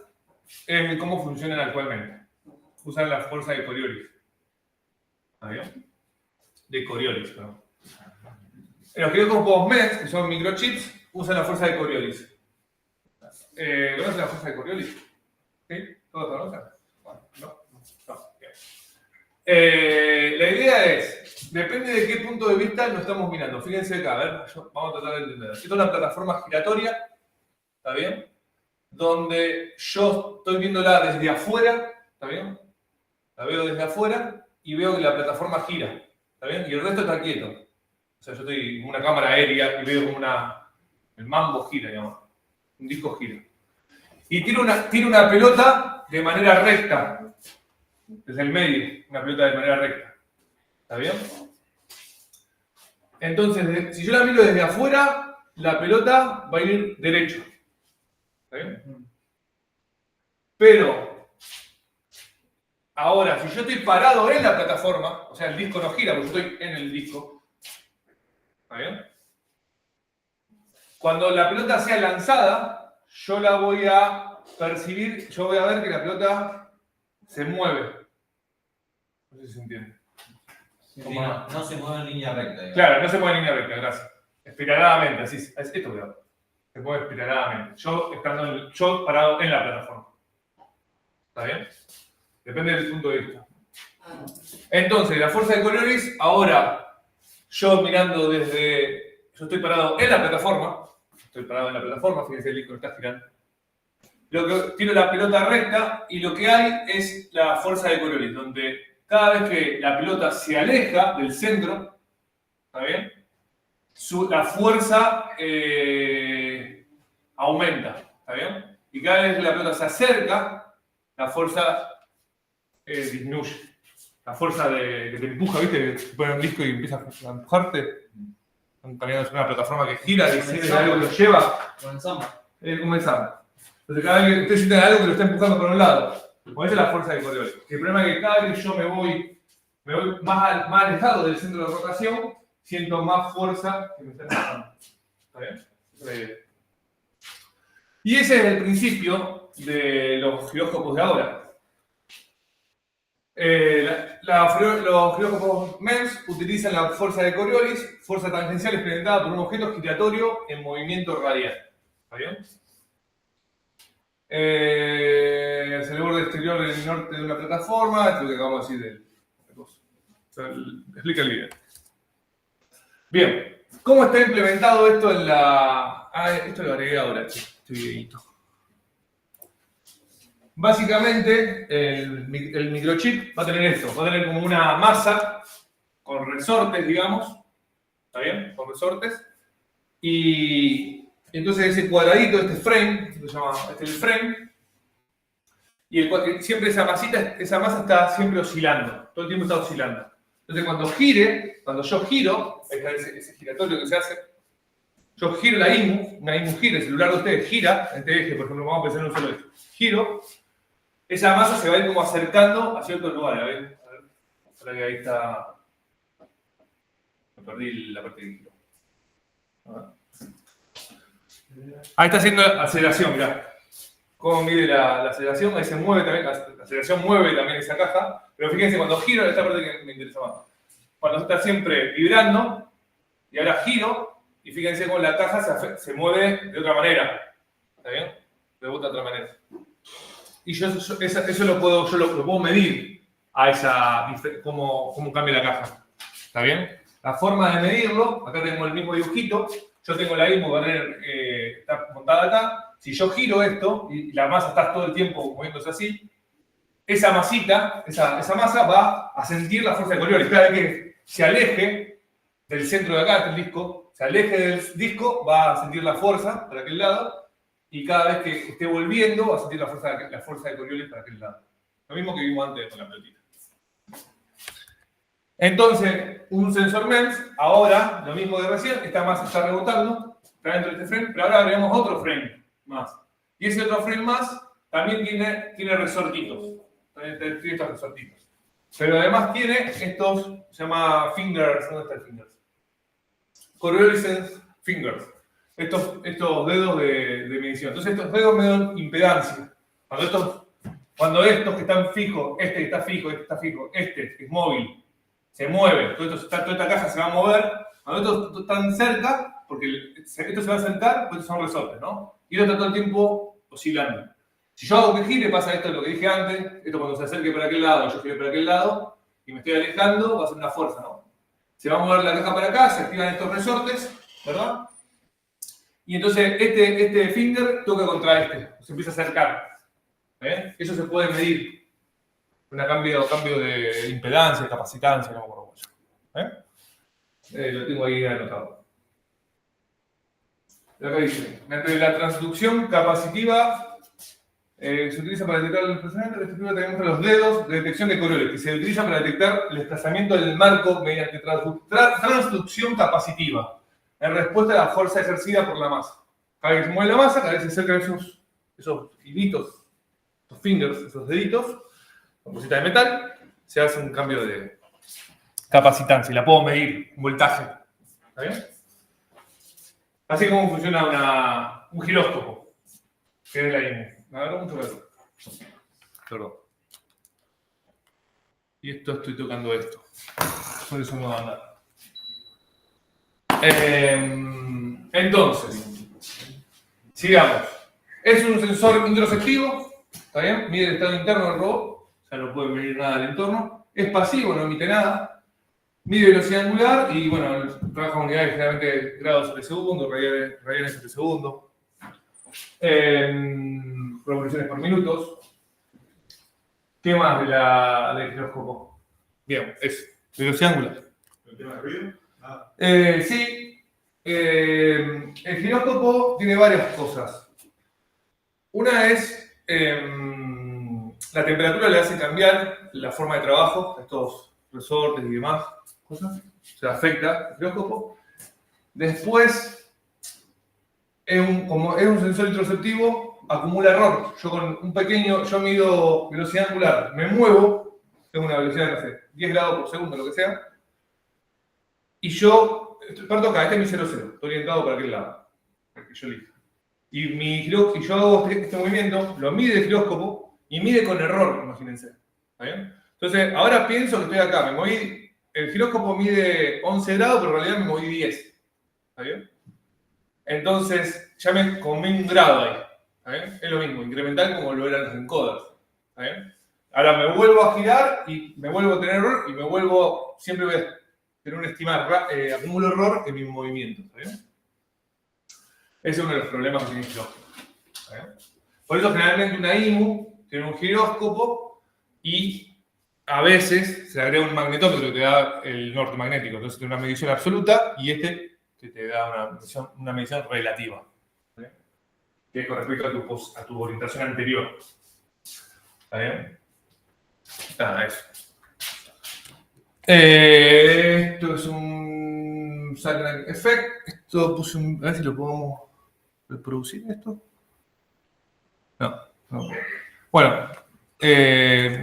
es cómo funcionan actualmente. Usan la fuerza de Coriolis. ¿Está bien? De Coriolis, ¿no? Los giróscopos MES, que son microchips, usan la fuerza de Coriolis. ¿Conocen la fuerza de Coriolis? ¿Sí? ¿Todos conocen? Bueno, no. Bien. La idea es, depende de qué punto de vista lo estamos mirando. Fíjense acá, a ver, vamos a tratar de entender. Esto es una plataforma giratoria, ¿está bien? Donde yo estoy viéndola desde afuera, ¿está bien? La veo desde afuera y veo que la plataforma gira, ¿está bien? Y el resto está quieto. O sea, yo estoy en una cámara aérea y veo como el mambo gira, digamos. Un disco gira. Y tira una pelota de manera recta. Desde el medio, una pelota de manera recta. ¿Está bien? Entonces, si yo la miro desde afuera, la pelota va a ir derecho. ¿Está bien? Pero, ahora, si yo estoy parado en la plataforma, o sea, el disco no gira porque yo estoy en el disco. ¿Está bien? Cuando la pelota sea lanzada, yo la voy a percibir, yo voy a ver que la pelota se mueve. No sé si se entiende. Sí, no se mueve en línea recta. Digamos. Claro, no se mueve en línea recta, gracias. Espiraladamente, así es. Esto voy a ver. Se mueve espiraladamente. Yo parado en la plataforma. ¿Está bien? Depende del punto de vista. Entonces, la fuerza de Coriolis, ahora, yo mirando desde... Yo estoy parado en la plataforma. Fíjense el disco está girando. Tiro la pelota recta y lo que hay es la fuerza de Coriolis, donde cada vez que la pelota se aleja del centro, ¿está bien? La fuerza aumenta, ¿está bien? Y cada vez que la pelota se acerca, la fuerza disminuye. La fuerza que te empuja, ¿viste? Que te pone un disco y empieza a empujarte. También es una plataforma que gira, que siente algo que lo lleva. Comenzamos. Comenzamos. Entonces, cada vez que usted siente algo que lo está empujando por un lado, esa es la fuerza de Coriolis. El problema es que cada vez que yo me voy más alejado del centro de rotación, siento más fuerza que me está empujando. ¿Está bien? Y ese es el principio de los giróscopos de ahora. Los giróscopos MEMS utilizan la fuerza de Coriolis, fuerza tangencial experimentada por un objeto giratorio en movimiento radial. ¿Está bien? Hacia el borde exterior del norte de una plataforma, esto es lo que acabamos de decir explica el video. Bien, ¿cómo está implementado esto en la... esto lo agregué ahora, este videito. Básicamente, el microchip va a tener esto, va a tener como una masa con resortes, digamos, ¿está bien? Con resortes. Y entonces ese cuadradito, este frame, se llama, este es el frame, y siempre esa masita, esa masa está siempre oscilando, todo el tiempo está oscilando. Entonces cuando yo giro, ahí está ese giratorio que se hace, yo giro la IMU, una IMU gira, el celular de ustedes gira, en este eje, por ejemplo, vamos a pensar en un solo eje, giro, esa masa se va a ir como acercando a ciertos lugares, a ver, para que ahí está, me perdí la parte de giro. Ahí está haciendo aceleración, mirá. Cómo mide la aceleración, ahí se mueve también, la aceleración mueve también esa caja, pero fíjense, cuando giro, esta parte que me interesa más. Cuando está siempre vibrando, y ahora giro, y fíjense cómo la caja se mueve de otra manera. ¿Está bien? Rebota de otra manera. Y yo eso lo puedo medir a cómo cambia la caja. ¿Está bien? La forma de medirlo, acá tengo el mismo dibujito, yo tengo la IMU, está montada acá. Si yo giro esto y la masa está todo el tiempo moviéndose así, esa masita, esa masa va a sentir la fuerza de Coriolis. Cada vez que se aleje del centro de acá, del disco, se aleje del disco, va a sentir la fuerza para aquel lado, y cada vez que esté volviendo va a sentir la fuerza de Coriolis para aquel lado. Lo mismo que vimos antes con la pelotita. Entonces, un sensor MEMS, ahora, lo mismo de recién, esta masa está rebotando, está dentro de este frame, pero ahora agregamos otro frame más. Y ese otro frame más también tiene resortitos. Tiene estos resortitos. Pero además tiene estos, se llama fingers, ¿dónde está el fingers? Coriolis fingers. Estos dedos de medición. Entonces estos dedos miden impedancia. Cuando estos que están fijos, este que está fijo, este está fijo, este que es móvil, se mueve, toda esta caja se va a mover. Cuando estos están cerca, porque esto se va a sentar, pues son resortes, ¿no? Y lo está todo el tiempo oscilando. Si yo hago que gire, pasa esto, lo que dije antes, esto cuando se acerque para aquel lado, yo gire para aquel lado, y me estoy alejando, va a ser una fuerza, ¿no? Se va a mover la caja para acá, se activan estos resortes, ¿verdad? Y entonces este finger toca contra este, se empieza a acercar. Eso se puede medir. Un cambio de impedancia, capacitancia, no me acuerdo mucho. Lo tengo ahí anotado. Acá dice, entre la transducción capacitiva se utiliza para detectar el desplazamiento, el estudio también muestra los dedos de detección de Coriolis, que se utiliza para detectar el desplazamiento del marco mediante transducción capacitiva, en respuesta a la fuerza ejercida por la masa. Cada vez que se mueve la masa, cada vez se acercan esos hilitos, esos fingers, esos deditos, con cositas de metal, se hace un cambio de capacitancia y la puedo medir, un voltaje. ¿Está bien? Así como funciona un giróscopo, que es la IMU. Me agarró mucho calor. Perdón. Y estoy tocando esto. Por eso no va a andar. Entonces, sigamos. Es un sensor introspectivo, ¿está bien? Mide el estado interno del robot, o sea, no puede medir nada del entorno. Es pasivo, no emite nada. Mide velocidad angular y, bueno, trabaja con unidades generalmente grados sobre segundo, radianes sobre segundo. Revoluciones por minutos. ¿Qué más del giróscopo? Bien, es velocidad angular. ¿El tema de ruido? Sí. El giróscopo tiene varias cosas. Una es la temperatura le hace cambiar la forma de trabajo, estos resortes y demás cosas. Se afecta el giróscopo. Después, como es un sensor introspectivo, acumula error. Yo mido velocidad angular, me muevo, tengo una velocidad de, no sé, 10 grados por segundo, lo que sea, y yo, parto acá, este es mi 0,0, estoy orientado para aquel lado, el que yo elija. Y yo hago este movimiento, lo mide el giróscopo, y mide con error, imagínense. ¿Está bien? Entonces, ahora pienso que estoy acá, el giróscopo mide 11 grados, pero en realidad me moví 10. ¿Está bien? Entonces, ya me comí un grado ahí. ¿Está bien? Es lo mismo, incremental como lo eran los encoders. ¿Está bien? Ahora me vuelvo a girar y me vuelvo a tener error y siempre voy a tener un estimar, acumulo error en mi movimiento. ¿Está bien? Ese es uno de los problemas que tiene el giróscopo. ¿Está bien? Por eso generalmente una IMU tiene un giróscopo y a veces se le agrega un magnetómetro que te da el norte magnético. Entonces tiene una medición absoluta y este que te da una medición relativa. ¿Sí? Que es con respecto a tu orientación anterior. ¿Está bien? Eso. Esto es un Sackner Effect. Esto puse un. A ver si lo podemos reproducir esto. No. Bueno,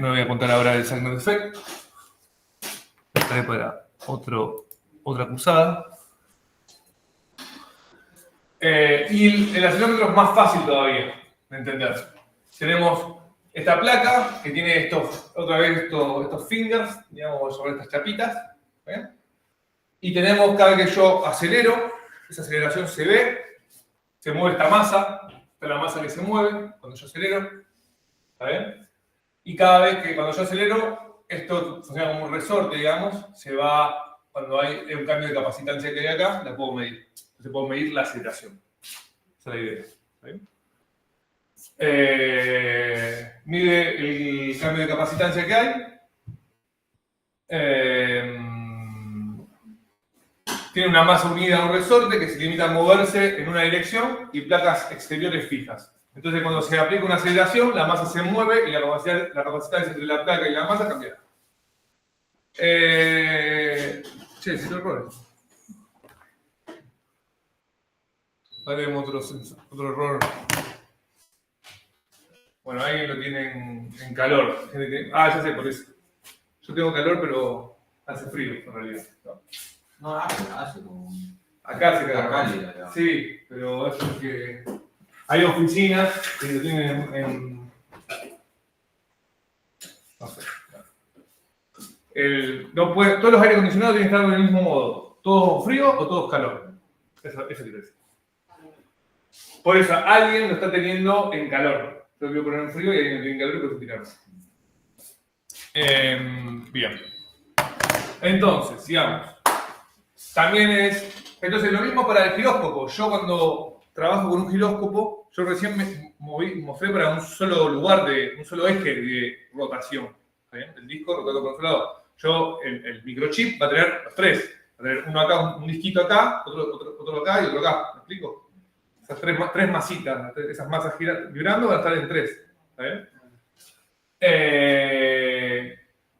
no voy a contar ahora del Sackner Effect. Estaré para otra cruzada. Y el acelerómetro es más fácil todavía de entender. Tenemos esta placa que tiene estos fingers, digamos, sobre estas chapitas. ¿Ven? Y tenemos cada vez que yo acelero, esa aceleración se ve, se mueve esta masa, esta es la masa que se mueve cuando yo acelero. ¿Está bien? Y cada vez que cuando yo acelero, esto funciona como un resorte, digamos, se va, cuando hay un cambio de capacitancia que hay acá, la puedo medir. Entonces puedo medir la aceleración. Esa es la idea. ¿Está bien? Mide el cambio de capacitancia que hay. Tiene una masa unida a un resorte que se limita a moverse en una dirección y placas exteriores fijas. Entonces, cuando se aplica una aceleración, la masa se mueve y la capacidad entre la placa y la masa cambia. Si lo errores. Haremos otro error. Bueno, ahí lo tienen en calor. Ya sé por eso. Yo tengo calor, pero hace frío en realidad. No, hace como. Acá se queda cálida, digamos. Sí, pero eso es que hay oficinas que lo tienen en. No sé. Todos los aire acondicionados tienen que estar del mismo modo. ¿Todos frío o todos calor? Eso quiere decir. Por eso, alguien lo está teniendo en calor. Yo lo quiero poner en frío y alguien lo tiene en calor y puedo tirarlo. Bien. Entonces, sigamos. También es. Entonces, lo mismo para el giróscopo. Yo, cuando trabajo con un giróscopo, yo recién me mostré para un solo lugar, un solo eje de rotación. ¿Bien? El disco rotando por un solo lado. El microchip va a tener los tres. Va a tener uno acá, un disquito acá, otro acá y otro acá. ¿Me explico? Esas tres masitas, esas masas vibrando van a estar en tres. ¿Está bien?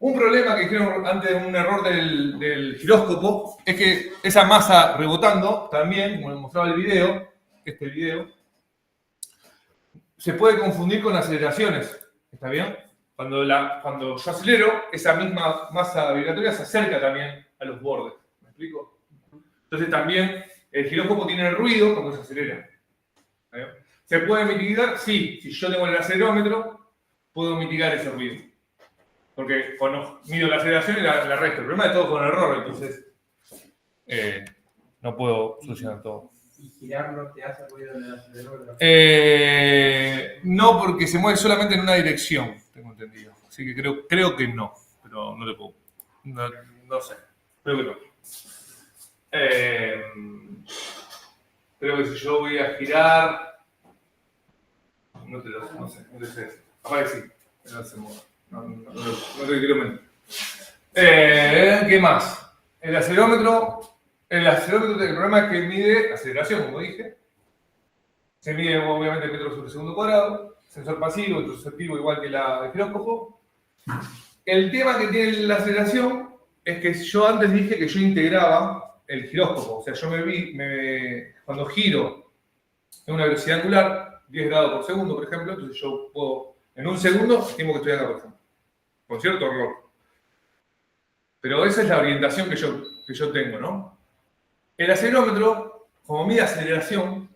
Un problema que dijeron antes de un error del giróscopo es que esa masa rebotando, también, como les mostraba el video, se puede confundir con aceleraciones. ¿Está bien? Cuando yo acelero, esa misma masa vibratoria se acerca también a los bordes. ¿Me explico? Entonces también el giróscopo tiene el ruido cuando se acelera. ¿Está bien? ¿Se puede mitigar? Sí. Si yo tengo el acelerómetro, puedo mitigar ese ruido. Porque cuando mido la aceleración y la resto. El problema es todo con error, entonces no puedo solucionar todo. ¿Y girarlo te hace ruido en el acelerómetro? No, porque se mueve solamente en una dirección, tengo entendido. Así que creo que no, pero no le puedo. No sé, creo que no. Creo que si yo voy a girar. No sé. Capaz que sí, no se mueve. No te quiero mentir. ¿Qué más? El acelerómetro, el problema es que mide aceleración, como dije. Se mide obviamente metros sobre segundo cuadrado. Sensor pasivo, introspectivo, igual que el giróscopo. El tema que tiene la aceleración es que yo antes dije que yo integraba el giróscopo. O sea, yo cuando giro en una velocidad angular, 10 grados por segundo, por ejemplo, entonces yo puedo, en un segundo, estimo que estoy acá, por ejemplo. Con cierto error. Pero esa es la orientación que yo tengo, ¿no? El acelerómetro, como mide aceleración,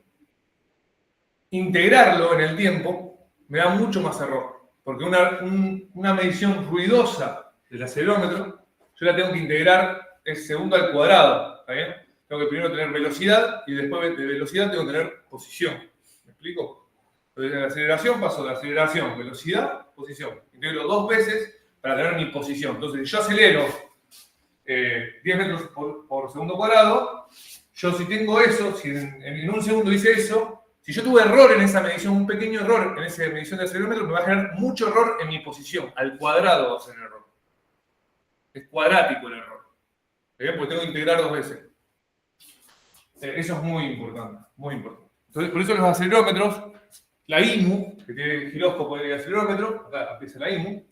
integrarlo en el tiempo me da mucho más error. Porque una medición ruidosa del acelerómetro, yo la tengo que integrar en segundo al cuadrado. ¿Está bien? Tengo que primero tener velocidad y después de velocidad tengo que tener posición. ¿Me explico? Entonces en la aceleración paso de aceleración, velocidad, posición. Integro 2 veces para tener mi posición. Entonces, si yo acelero 10 metros por segundo cuadrado, yo si tengo eso, si en un segundo hice eso, si yo tuve error en esa medición, un pequeño error en esa medición de acelerómetro, me va a generar mucho error en mi posición. Al cuadrado va a ser el error. es cuadrático el error. ¿Bien? Porque tengo que integrar 2 veces. Eso es muy importante, muy importante. Entonces, por eso los acelerómetros, la IMU, que tiene giróscopo y acelerómetro, acá empieza la IMU,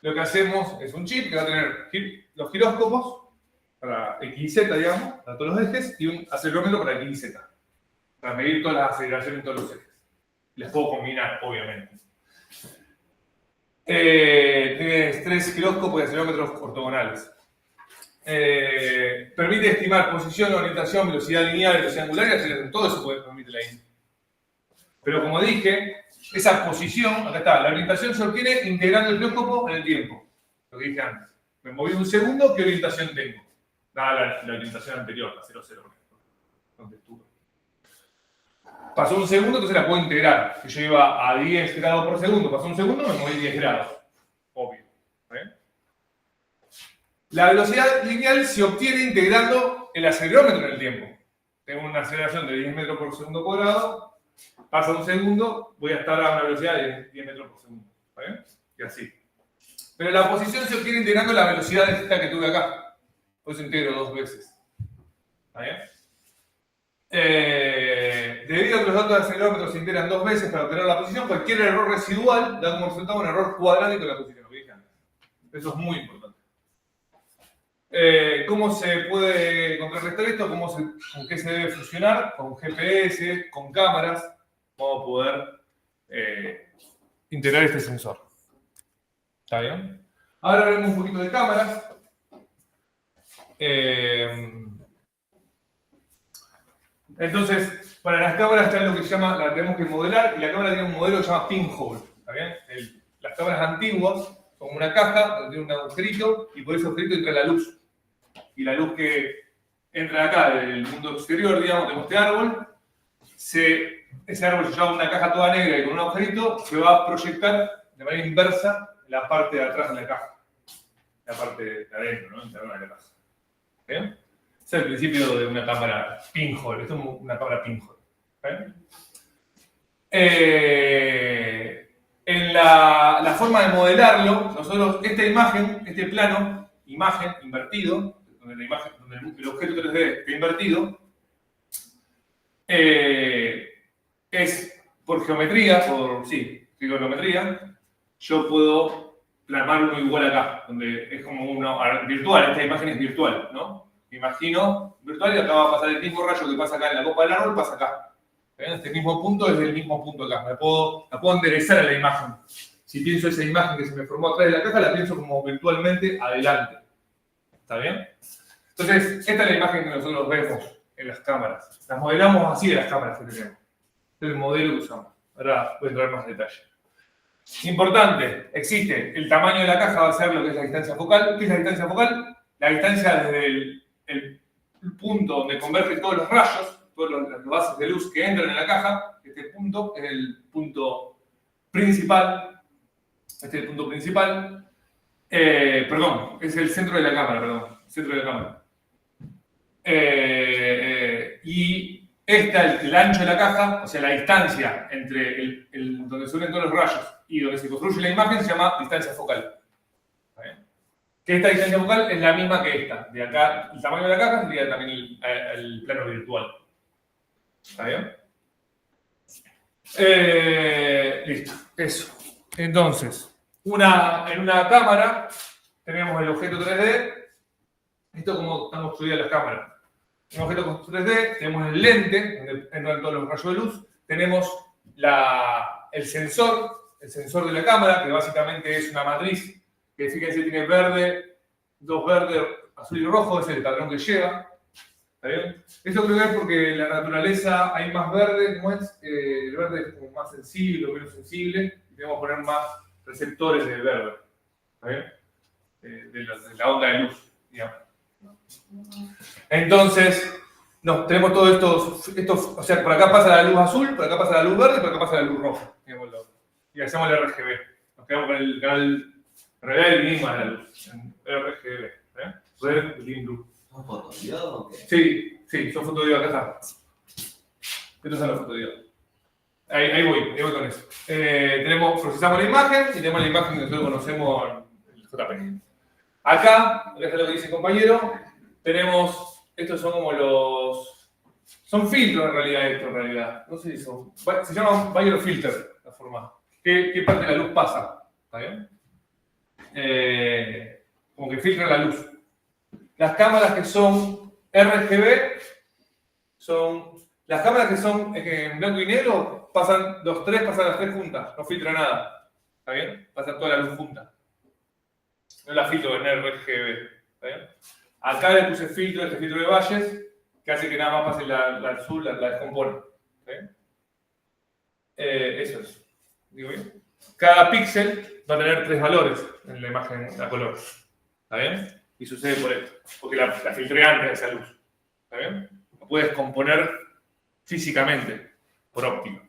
lo que hacemos es un chip que va a tener los giróscopos para X y Z, digamos, para todos los ejes, y un acelerómetro para X y Z, para medir todas las aceleraciones en todos los ejes. Les puedo combinar, obviamente. Tienes 3 giróscopos y acelerómetros ortogonales. Permite estimar posición, orientación, velocidad lineal, velocidad angular y aceleración. Todo eso permite la IMU. Pero como dije, esa posición, acá está, la orientación se obtiene integrando el giróscopo en el tiempo. Lo que dije antes. Me moví un segundo, ¿qué orientación tengo? Dada la orientación anterior, la 0, 0, donde estuve. Pasó un segundo, entonces la puedo integrar. Si yo iba a 10 grados por segundo, pasó un segundo, me moví 10 grados. Obvio. La velocidad lineal se obtiene integrando el acelerómetro en el tiempo. Tengo una aceleración de 10 metros por segundo cuadrado. Pasa un segundo, voy a estar a una velocidad de 10 metros por segundo. ¿Está bien? Y así. Pero la posición se obtiene integrando la velocidad de esta que tuve acá. Por eso integro 2 veces. ¿Está bien? Debido a que los datos de acelerómetro se integran 2 veces para obtener la posición, cualquier error residual da como resultado un error cuadrático de la posición. Lo que dije antes. Eso es muy importante. ¿Cómo se puede contrarrestar esto? ¿Con qué se debe funcionar? Con GPS, con cámaras. Vamos a poder integrar este sensor. ¿Está bien? Ahora veremos un poquito de cámaras. Entonces, para las cámaras está lo que se llama, la tenemos que modelar, y la cámara tiene un modelo que se llama pinhole. ¿Está bien? Las cámaras antiguas son como una caja donde tiene un agujerito, y por ese agujerito entra la luz. Y la luz que entra acá del mundo exterior, digamos, de este árbol, ese árbol se llama una caja toda negra y con un agujerito, se va a proyectar de manera inversa en la parte de atrás de la caja. La parte de adentro, ¿no? Interna de la caja. ¿Bien? Ese es el principio de una cámara pinhole. Esto es una cámara pinhole. ¿Bien? En la forma de modelarlo, nosotros, esta imagen, este plano, imagen invertido, donde el objeto 3D está invertido, es por geometría, trigonometría, yo puedo plasmar uno igual acá, donde es como uno virtual, esta imagen es virtual, ¿no? Me imagino virtual y acá va a pasar el mismo rayo que pasa acá en la copa del árbol, pasa acá. ¿Ven? Este mismo punto es el mismo punto acá, la puedo enderezar a la imagen. Si pienso esa imagen que se me formó atrás de la caja, la pienso como virtualmente adelante. ¿Está bien? Entonces, esta es la imagen que nosotros vemos en las cámaras. Las modelamos así de las cámaras que tenemos. Este es el modelo que usamos. Ahora voy a entrar en más detalle. Importante, existe el tamaño de la caja, va a ser lo que es la distancia focal. ¿Qué es la distancia focal? La distancia desde el punto donde convergen todos los rayos, todas las bases de luz que entran en la caja. Este punto es el punto principal. Este es el punto principal. Perdón, es el centro de la cámara, perdón. Centro de la cámara. Y el ancho de la caja, o sea, la distancia entre donde se unen todos los rayos y donde se construye la imagen, se llama distancia focal. ¿Está bien? Que esta distancia focal es la misma que esta. De acá, el tamaño de la caja sería también el plano virtual. ¿Está bien? Listo, eso. Entonces, en una cámara tenemos el objeto 3D. Esto es como están construidas las cámaras. Un objeto 3D, tenemos el lente, donde entran todos los rayos de luz. Tenemos el sensor de la cámara, que básicamente es una matriz que, fíjense, tiene verde, 2 verdes, azul y rojo, ese es el patrón que lleva. ¿Está bien? Eso creo que es porque en la naturaleza hay más verde, ¿cómo es? El verde es como más sensible o menos sensible, y tenemos que poner más receptores de verde. ¿Está bien? De la onda de luz, digamos. Entonces, tenemos todos estos, o sea, por acá pasa la luz azul, por acá pasa la luz verde, por acá pasa la luz roja. Y hacemos el RGB. Nos quedamos con el canal RGB y vinimos a la luz. RGB. Red Green Blue. ¿Son fotodiodos o qué? Sí, son fotodiodos, acá está. Estos son los fotodiodos. Ahí voy con eso. Procesamos la imagen y tenemos la imagen que nosotros conocemos, el JPG. Acá es lo que dice el compañero, tenemos, estos son como son filtros en realidad, esto en realidad. No sé si son, se llaman biofilter, la forma. ¿Qué parte de la luz pasa? ¿Está bien? Como que filtra la luz. Las cámaras que son RGB las cámaras que son en blanco y negro pasan las tres juntas, no filtra nada. ¿Está bien? Pasa toda la luz junta. No la filtro en RGB. ¿Está bien? Acá le puse este filtro de Bayes, que hace que nada más pase la azul, la descompone. ¿Está bien? Eso es. ¿Digo bien? Cada píxel va a tener 3 valores en la imagen a color. ¿Está bien? Y sucede por esto. Porque la filtré antes de esa luz. ¿Está bien? Lo puedes componer físicamente, por óptica.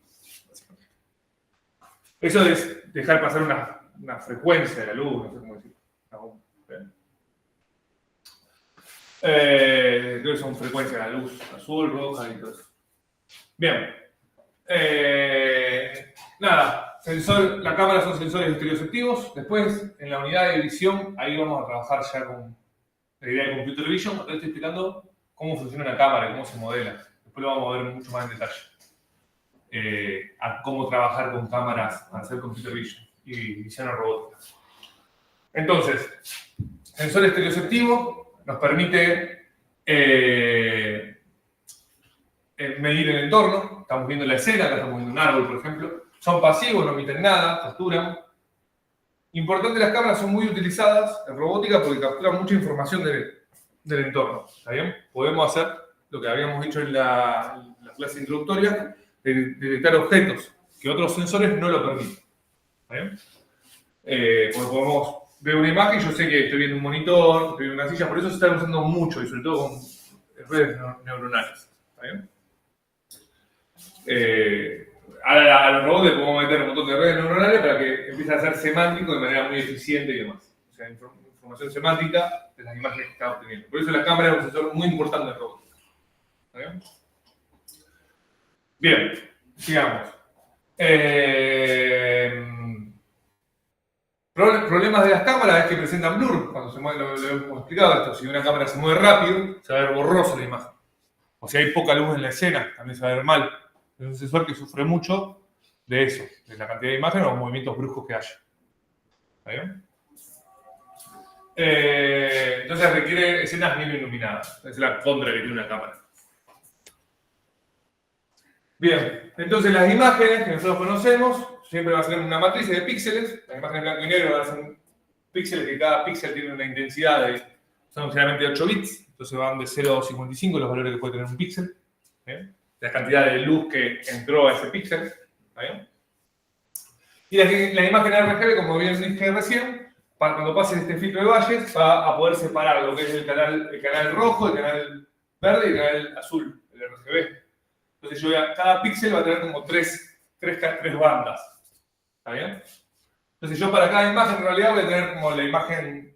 Eso es dejar pasar una frecuencia de la luz, no sé cómo decirlo. Creo que son frecuencias de la luz, azul, roja y todo eso. Bien. Nada, la cámara son sensores estereoceptivos. Después, en la unidad de visión, ahí vamos a trabajar ya con la idea de computer vision. Cuando estoy explicando cómo funciona una cámara y cómo se modela. Después lo vamos a ver mucho más en detalle. A cómo trabajar con cámaras para hacer computer vision y visión robótica. Entonces, sensor estereoceptivo nos permite medir el entorno. Estamos viendo la escena, acá estamos viendo un árbol, por ejemplo. Son pasivos, no emiten nada, capturan. Importante, las cámaras son muy utilizadas en robótica porque capturan mucha información del entorno. ¿Está bien? Podemos hacer lo que habíamos dicho en la clase introductoria, de detectar objetos que otros sensores no lo permiten. ¿Está bien? Porque podemos ver una imagen, yo sé que estoy viendo un monitor, estoy viendo una silla, por eso se está usando mucho y sobre todo con redes neuronales. ¿Está bien? A los robots le podemos meter un montón de redes neuronales para que empiece a ser semántico de manera muy eficiente y demás. O sea, información semántica de las imágenes que está obteniendo. Por eso la cámara es un sensor muy importante en robótica. ¿Está bien? Bien, sigamos. Problemas de las cámaras es que presentan blur. Cuando se mueve, lo hemos explicado esto. Si una cámara se mueve rápido, se va a ver borrosa la imagen. O si hay poca luz en la escena, también se va a ver mal. Es un sensor que sufre mucho de eso, de la cantidad de imágenes o movimientos bruscos que haya. ¿Está bien? Entonces requiere escenas bien iluminadas. Esa es la contra que tiene una cámara. Bien, entonces las imágenes que nosotros conocemos siempre va a ser una matriz de píxeles. Las imágenes blanco y negro van a ser píxeles, que cada píxel tiene una intensidad son generalmente 8 bits. Entonces van de 0 a 55 los valores que puede tener un píxel. ¿Bien? La cantidad de luz que entró a ese píxel. ¿Está bien? Y la imagen RGB, como bien dije recién, cuando pase este filtro de Bayes, va a poder separar lo que es el canal rojo, el canal verde y el canal azul, el RGB. Entonces cada píxel va a tener como tres bandas. ¿Está bien? Entonces yo para cada imagen en realidad voy a tener como la imagen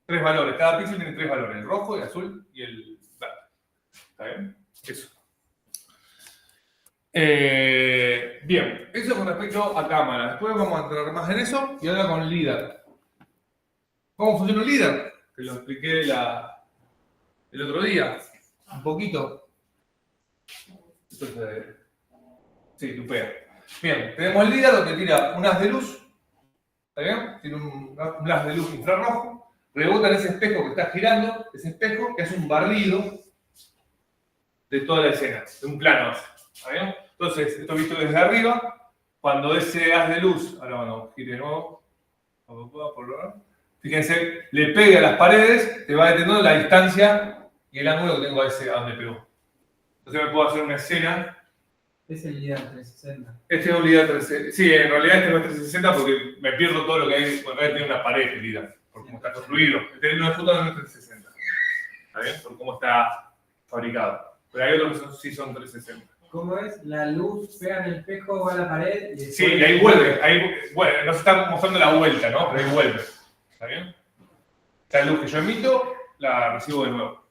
3 valores. Cada píxel tiene 3 valores, el rojo, el azul y el verde. ¿Está bien? Eso. Bien, eso con respecto a cámara. Después vamos a entrar más en eso y ahora con LIDAR. ¿Cómo funciona un LIDAR? Que lo expliqué el otro día, un poquito. Sí, tupea. Bien, tenemos el LIDAR donde tira un haz de luz. ¿Está bien? Tiene un haz de luz infrarrojo. Rebota en ese espejo que está girando, ese espejo que hace un barrido de toda la escena, de un plano. ¿Está bien? Entonces, esto visto desde arriba, cuando ese haz de luz, ahora bueno, gire de nuevo, fíjense, le pega a las paredes, te va deteniendo la distancia y el ángulo que tengo a donde pegó. Entonces me puedo hacer una escena. Es el LIDAR 360. Este es un LIDAR 360. Sí, en realidad este no es 360 porque me pierdo todo lo que hay, porque acá tiene una pared el LIDAR, por cómo está construido. Este no es 360. ¿Está bien? Por cómo está fabricado. Pero hay otros que sí son 360. ¿Cómo es? La luz pega en el espejo, va a la pared y después... Sí, y ahí vuelve. Bueno, nos está mostrando la vuelta, ¿no? Pero ahí vuelve. ¿Está bien? Esta luz que yo emito, la recibo de nuevo.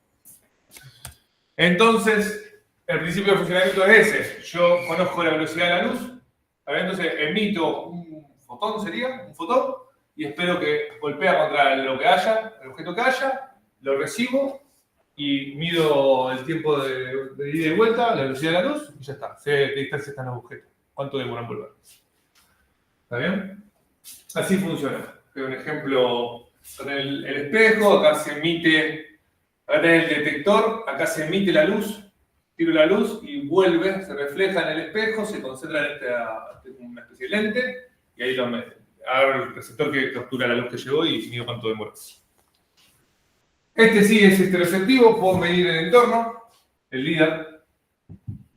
Entonces, el principio de funcionamiento es ese. Yo conozco la velocidad de la luz. ¿Está bien? Entonces, emito un fotón, sería un fotón, y espero que golpea contra lo que haya, el objeto que haya, lo recibo y mido el tiempo de ida y vuelta, la velocidad de la luz y ya está. Sé qué distancia están los objetos, cuánto demoran en volver. ¿Está bien? Así funciona. Un ejemplo con el espejo, acá se emite, acá tenés el detector, acá se emite la luz, tiro la luz y vuelve, se refleja en el espejo, se concentra en una especie de lente y ahí lo mete. Agarro el receptor que captura la luz que llegó y mido cuánto demora. Este sí es estereoceptivo, puedo medir el entorno, el LIDAR.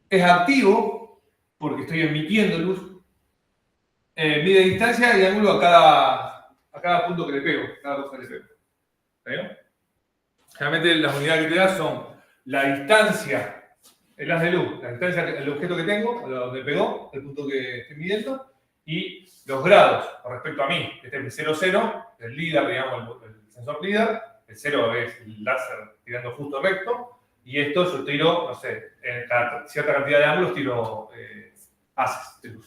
Es activo porque estoy emitiendo luz. Mide distancia y ángulo a cada punto que le pego, cada cosa que le pego. ¿Está bien? Generalmente las unidades que te da son la distancia, el haz de luz, la distancia, el objeto que tengo, a donde pegó, el punto que estoy midiendo, y los grados con respecto a mí. Este es mi 0, 0, el LIDAR, digamos, el sensor LIDAR. El 0 es el láser tirando justo recto, y esto yo tiro, no sé, en cierta cantidad de ángulos tiro haces de luz.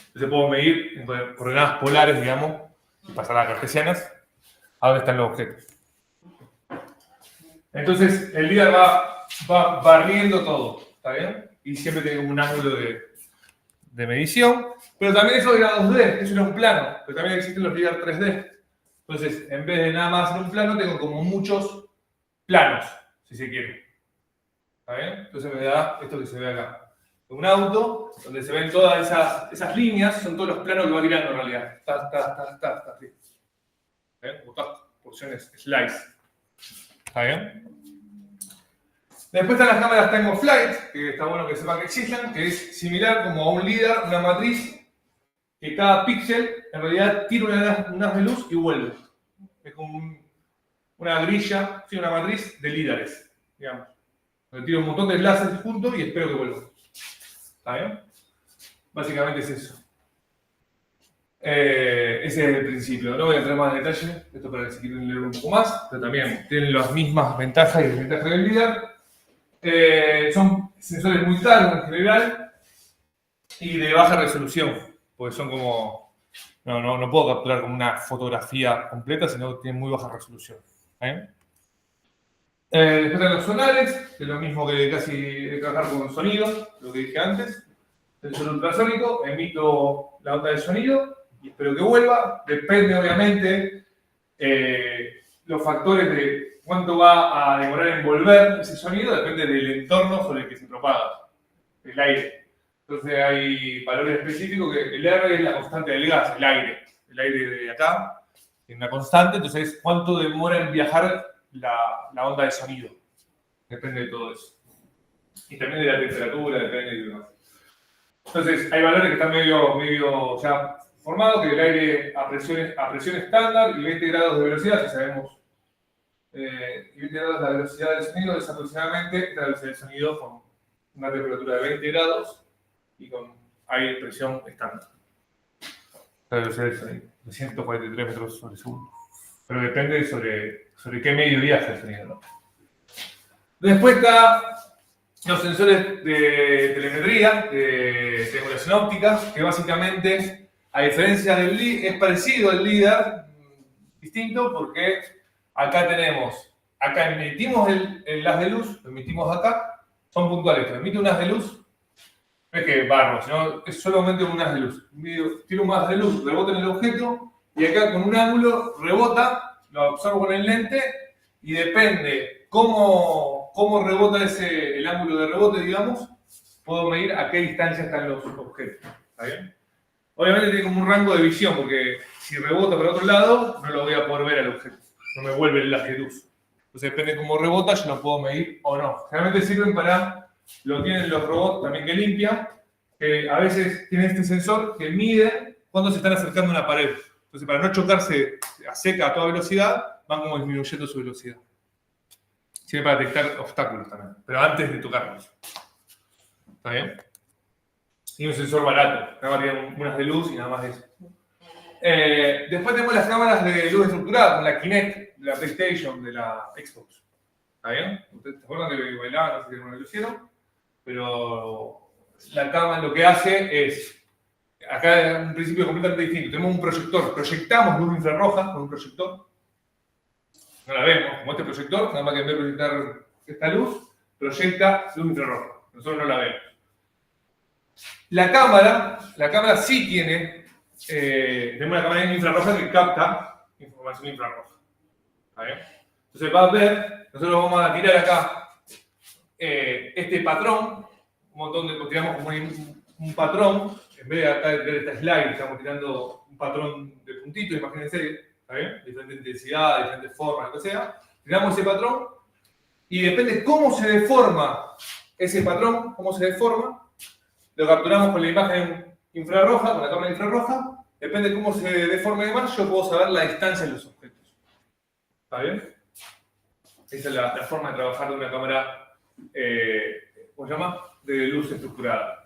Entonces puedo medir en coordenadas polares, digamos, y pasar a cartesianas, a dónde están los objetos. Entonces el LIDAR va barriendo todo, ¿está bien? Y siempre tiene un ángulo de medición, pero también eso era 2D, eso era un plano, pero también existen los LIDAR 3D. Entonces, en vez de nada más hacer un plano, tengo como muchos planos, si se quiere. ¿Está bien? Entonces me da esto que se ve acá. Un auto, donde se ven todas esas líneas, son todos los planos que va tirando en realidad. Así. ¿Está bien? Como todas porciones slice. ¿Está bien? Después están las cámaras Time of Flight, que está bueno que sepan que existen, que es similar como a un LIDAR, una matriz, que cada píxel en realidad tira un haz de luz y vuelve. Es como una grilla, sí, una matriz de LIDARes, digamos. Donde tiro un montón de láseres juntos y espero que vuelva. ¿Está bien? Básicamente es eso. Ese es el principio. No voy a entrar más en detalle, esto para que si quieren leer un poco más, pero también tienen las mismas ventajas y desventajas del LIDAR. Son sensores muy caros en general y de baja resolución, porque son como... No puedo capturar como una fotografía completa, sino que tienen muy baja resolución. Después están los sonares, que es lo mismo que casi de trabajar con sonido, lo que dije antes. Sensor ultrasónico, emito la onda de sonido y espero que vuelva. Depende, obviamente, los factores de cuánto va a demorar en volver ese sonido, depende del entorno sobre el que se propaga, el aire. Entonces hay valores específicos que el R es la constante del gas, el aire de acá, tiene una constante, entonces cuánto demora en viajar la onda de sonido. Depende de todo eso. Y también de la temperatura, depende de demás. Entonces hay valores que están medio ya formados, que el aire a presión estándar y 20 grados de velocidad, si sabemos. Y 20 grados la velocidad del sonido es aproximadamente la velocidad del sonido con una temperatura de 20 grados y con aire de presión estándar. La velocidad del sonido, de 143 metros sobre segundo. Pero depende sobre qué medio viaja el sonido, ¿no? Después está los sensores de telemetría, de triangulación óptica, que básicamente, a diferencia del LIDAR, es parecido al LIDAR, distinto, porque acá emitimos el haz de luz, lo emitimos acá, son puntuales, emite un haz de luz. No es que barro, sino es solamente un haz de luz. Tiro un haz de luz, rebota en el objeto y acá con un ángulo rebota, lo absorbo con el lente y depende cómo rebota el ángulo de rebote, digamos, puedo medir a qué distancia están los objetos. ¿Está bien? Obviamente tiene como un rango de visión porque si rebota por otro lado no lo voy a poder ver al objeto, no me vuelve el haz de luz. Entonces depende de cómo rebota, yo lo puedo medir o no. Generalmente sirven para... Lo tienen los robots también que limpian, que a veces tienen este sensor que mide cuando se están acercando a una pared. Entonces, para no chocarse a seca a toda velocidad, van como disminuyendo su velocidad. Sirve para detectar obstáculos también, pero antes de tocarlos. ¿Está bien? Y un sensor barato, nada más tiene unas de luz y nada más de eso. Después tenemos las cámaras de luz estructurada, con la Kinect, de la PlayStation, de la Xbox. ¿Está bien? ¿Ustedes se acuerdan que bailaban? No sé qué lo hicieron. Pero la cámara lo que hace es, acá es un principio completamente distinto. Tenemos un proyector, proyectamos luz infrarroja con un proyector. No la vemos, como este proyector, nada más que en vez de proyectar esta luz, proyecta luz infrarroja. Nosotros no la vemos. La cámara sí tiene, tenemos una cámara infrarroja que capta información infrarroja. ¿Está bien? Entonces va a ver, nosotros vamos a tirar acá este patrón, un montón de, tiramos como un patrón, en vez de acá de esta slide, estamos tirando un patrón de puntitos, imagínense, ¿está bien? Diferente intensidad, diferentes formas, lo que sea. Tiramos ese patrón y depende cómo se deforma ese patrón, lo capturamos con la imagen infrarroja, con la cámara infrarroja. Depende de cómo se deforme demás, yo puedo saber la distancia de los objetos. ¿Está bien? Esa es la forma de trabajar de una cámara, ¿cómo se llama? De luz estructurada.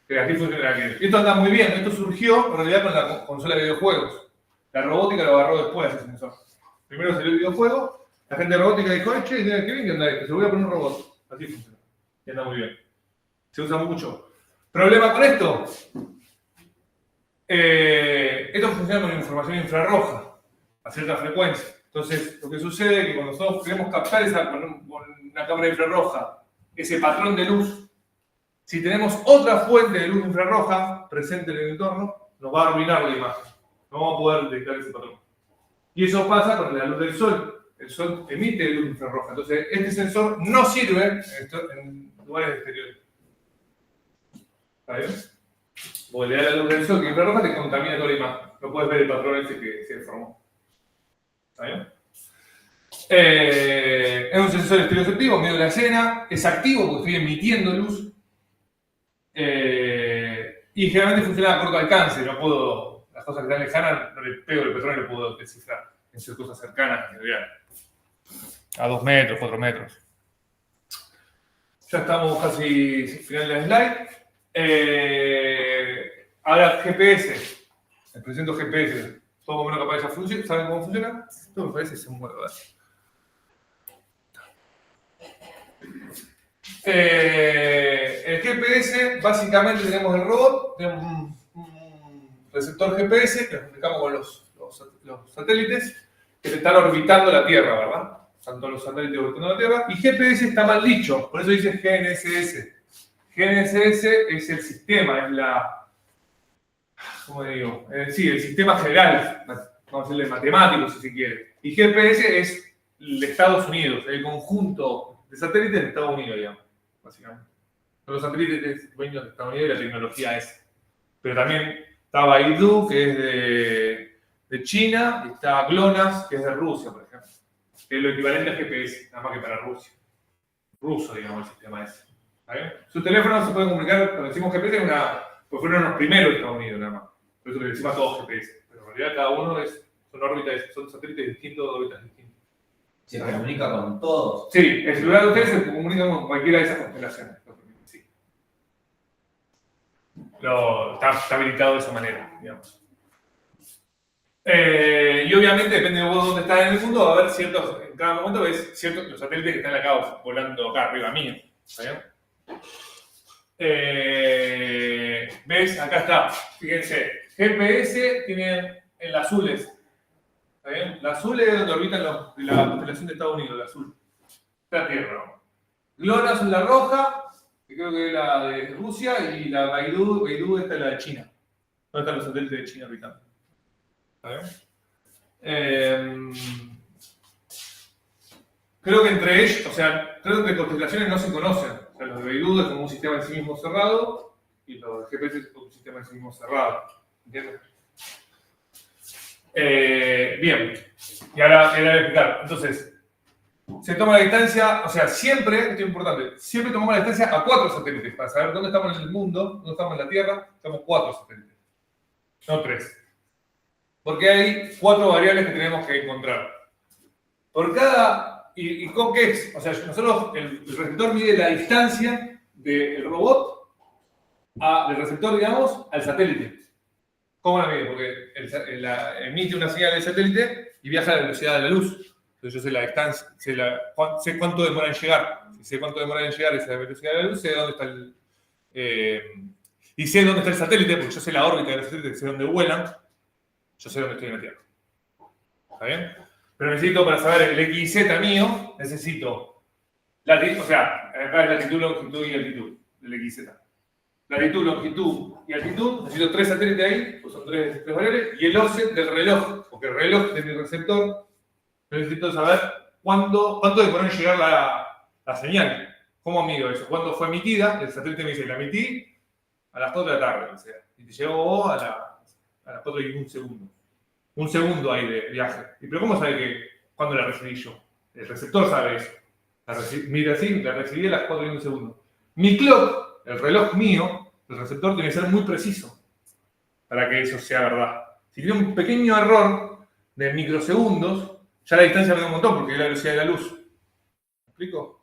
Que así funciona aquí. Esto anda muy bien. Esto surgió en realidad con la consola de videojuegos. La robótica lo agarró después, ese sensor. Primero salió el videojuego, la gente de robótica dijo, che, qué bien que anda esto, se lo voy a poner un robot. Así funciona. Y anda muy bien. Se usa mucho. ¿Problema con esto? Esto funciona con información infrarroja, a cierta frecuencia. Entonces, lo que sucede es que cuando nosotros queremos captar con una cámara infrarroja ese patrón de luz, si tenemos otra fuente de luz infrarroja presente en el entorno, nos va a arruinar la imagen. No vamos a poder detectar ese patrón. Y eso pasa con la luz del sol. El sol emite luz infrarroja. Entonces, este sensor no sirve en lugares exteriores. ¿Está bien? Porque le da la luz del sol que infrarroja te contamina toda la imagen. No puedes ver el patrón ese que se formó. ¿Está bien? Es un sensor estereoceptivo, medio de la escena. Es activo porque estoy emitiendo luz. Y generalmente funciona a corto alcance. No puedo, las cosas que están lejanas, no le pego el patrón y lo puedo descifrar. En ser cosas cercanas, en realidad. A 2 metros, 4 metros. Ya estamos casi final de la slide. Ahora GPS. Les presento GPS. Todo como menos capaz ya funciona. ¿Saben cómo funciona? Esto me parece que se mueve. El GPS, básicamente tenemos el robot, tenemos un receptor GPS que lo comunicamos con los satélites que están orbitando la Tierra, ¿verdad? Están todos los satélites orbitando la Tierra. Y GPS está mal dicho, por eso dice GNSS. GNSS es el sistema, es la... ¿Cómo digo? Sí, el sistema general, vamos a decirle matemático si se quiere. Y GPS es el de Estados Unidos, el conjunto de satélites de Estados Unidos, digamos, básicamente. Son los satélites dueños de Estados Unidos y la tecnología es. Pero también está Baidu, que es de China, y está GLONASS, que es de Rusia, por ejemplo. Que es lo equivalente a GPS, nada más que para Rusia. Ruso, digamos, el sistema ese. ¿Está bien? Sus teléfonos se pueden comunicar, cuando decimos GPS, pues fueron los primeros de Estados Unidos, nada más. Por eso le decimos a todos GPS. Pero en realidad cada uno son órbitas, son satélites distintos, órbitas distintas. Se comunica con todos. Sí, el celular de ustedes se comunica con cualquiera de esas constelaciones. Sí. Está habilitado de esa manera, digamos. Y obviamente, depende de vos dónde estás en el mundo, va a haber en cada momento ves los satélites que están acá volando acá arriba mío. ¿Está bien? ¿Ves? Acá está. Fíjense. GPS tiene el azul es. ¿Está bien? La azul es donde orbitan la constelación de Estados Unidos, la azul. La Tierra, ¿no? GLONASS es la roja, que creo que es la de Rusia, y la Baidu esta es la de China. ¿Dónde están los satélites de China orbitando? ¿Está bien? Creo que entre ellos, o sea, creo que entre constelaciones no se conocen. O sea, los de Baidu es como un sistema en sí mismo cerrado, y los de GPS es como un sistema en sí mismo cerrado. ¿Entiendes? Bien, y ahora voy a explicar. Entonces, se toma la distancia, o sea, siempre, esto es importante, siempre tomamos la distancia a 4 satélites para saber dónde estamos en el mundo, dónde estamos en la Tierra, tenemos 4 satélites, no 3. Porque hay 4 variables que tenemos que encontrar. Por cada, ¿y con qué es? O sea, nosotros, el receptor mide la distancia del robot del receptor, digamos, al satélite. ¿Cómo la mide? Porque emite una señal del satélite y viaja a la velocidad de la luz. Entonces yo sé la distancia, sé cuánto demora en llegar. Si sé cuánto demora en llegar esa velocidad de la luz, sé dónde está y sé dónde está el satélite, porque yo sé la órbita de los satélites, sé dónde vuelan, yo sé dónde estoy en la Tierra. ¿Está bien? Pero necesito, para saber el X y Z mío, necesito latitud, o sea, acá es latitud, longitud y altitud del X y Z. Latitud, longitud y altitud, necesito 3 satélites ahí, pues son 3 variables, y el offset del reloj, porque el reloj de mi receptor, necesito saber cuánto demoró en llegar la señal. ¿Cómo mido eso? ¿Cuándo fue emitida? El satélite me dice, la emití a las 4 de la tarde, o sea, y te llegó a las 4 y 1 segundo. Un segundo ahí de viaje. ¿Y pero cómo sabe cuándo la recibí yo? El receptor sabe eso. Mira así, la recibí a las 4 y 1 segundo. Mi clock, el reloj mío, el receptor tiene que ser muy preciso para que eso sea verdad. Si tiene un pequeño error de microsegundos, ya la distancia cambia un montón porque es la velocidad de la luz. ¿Me explico?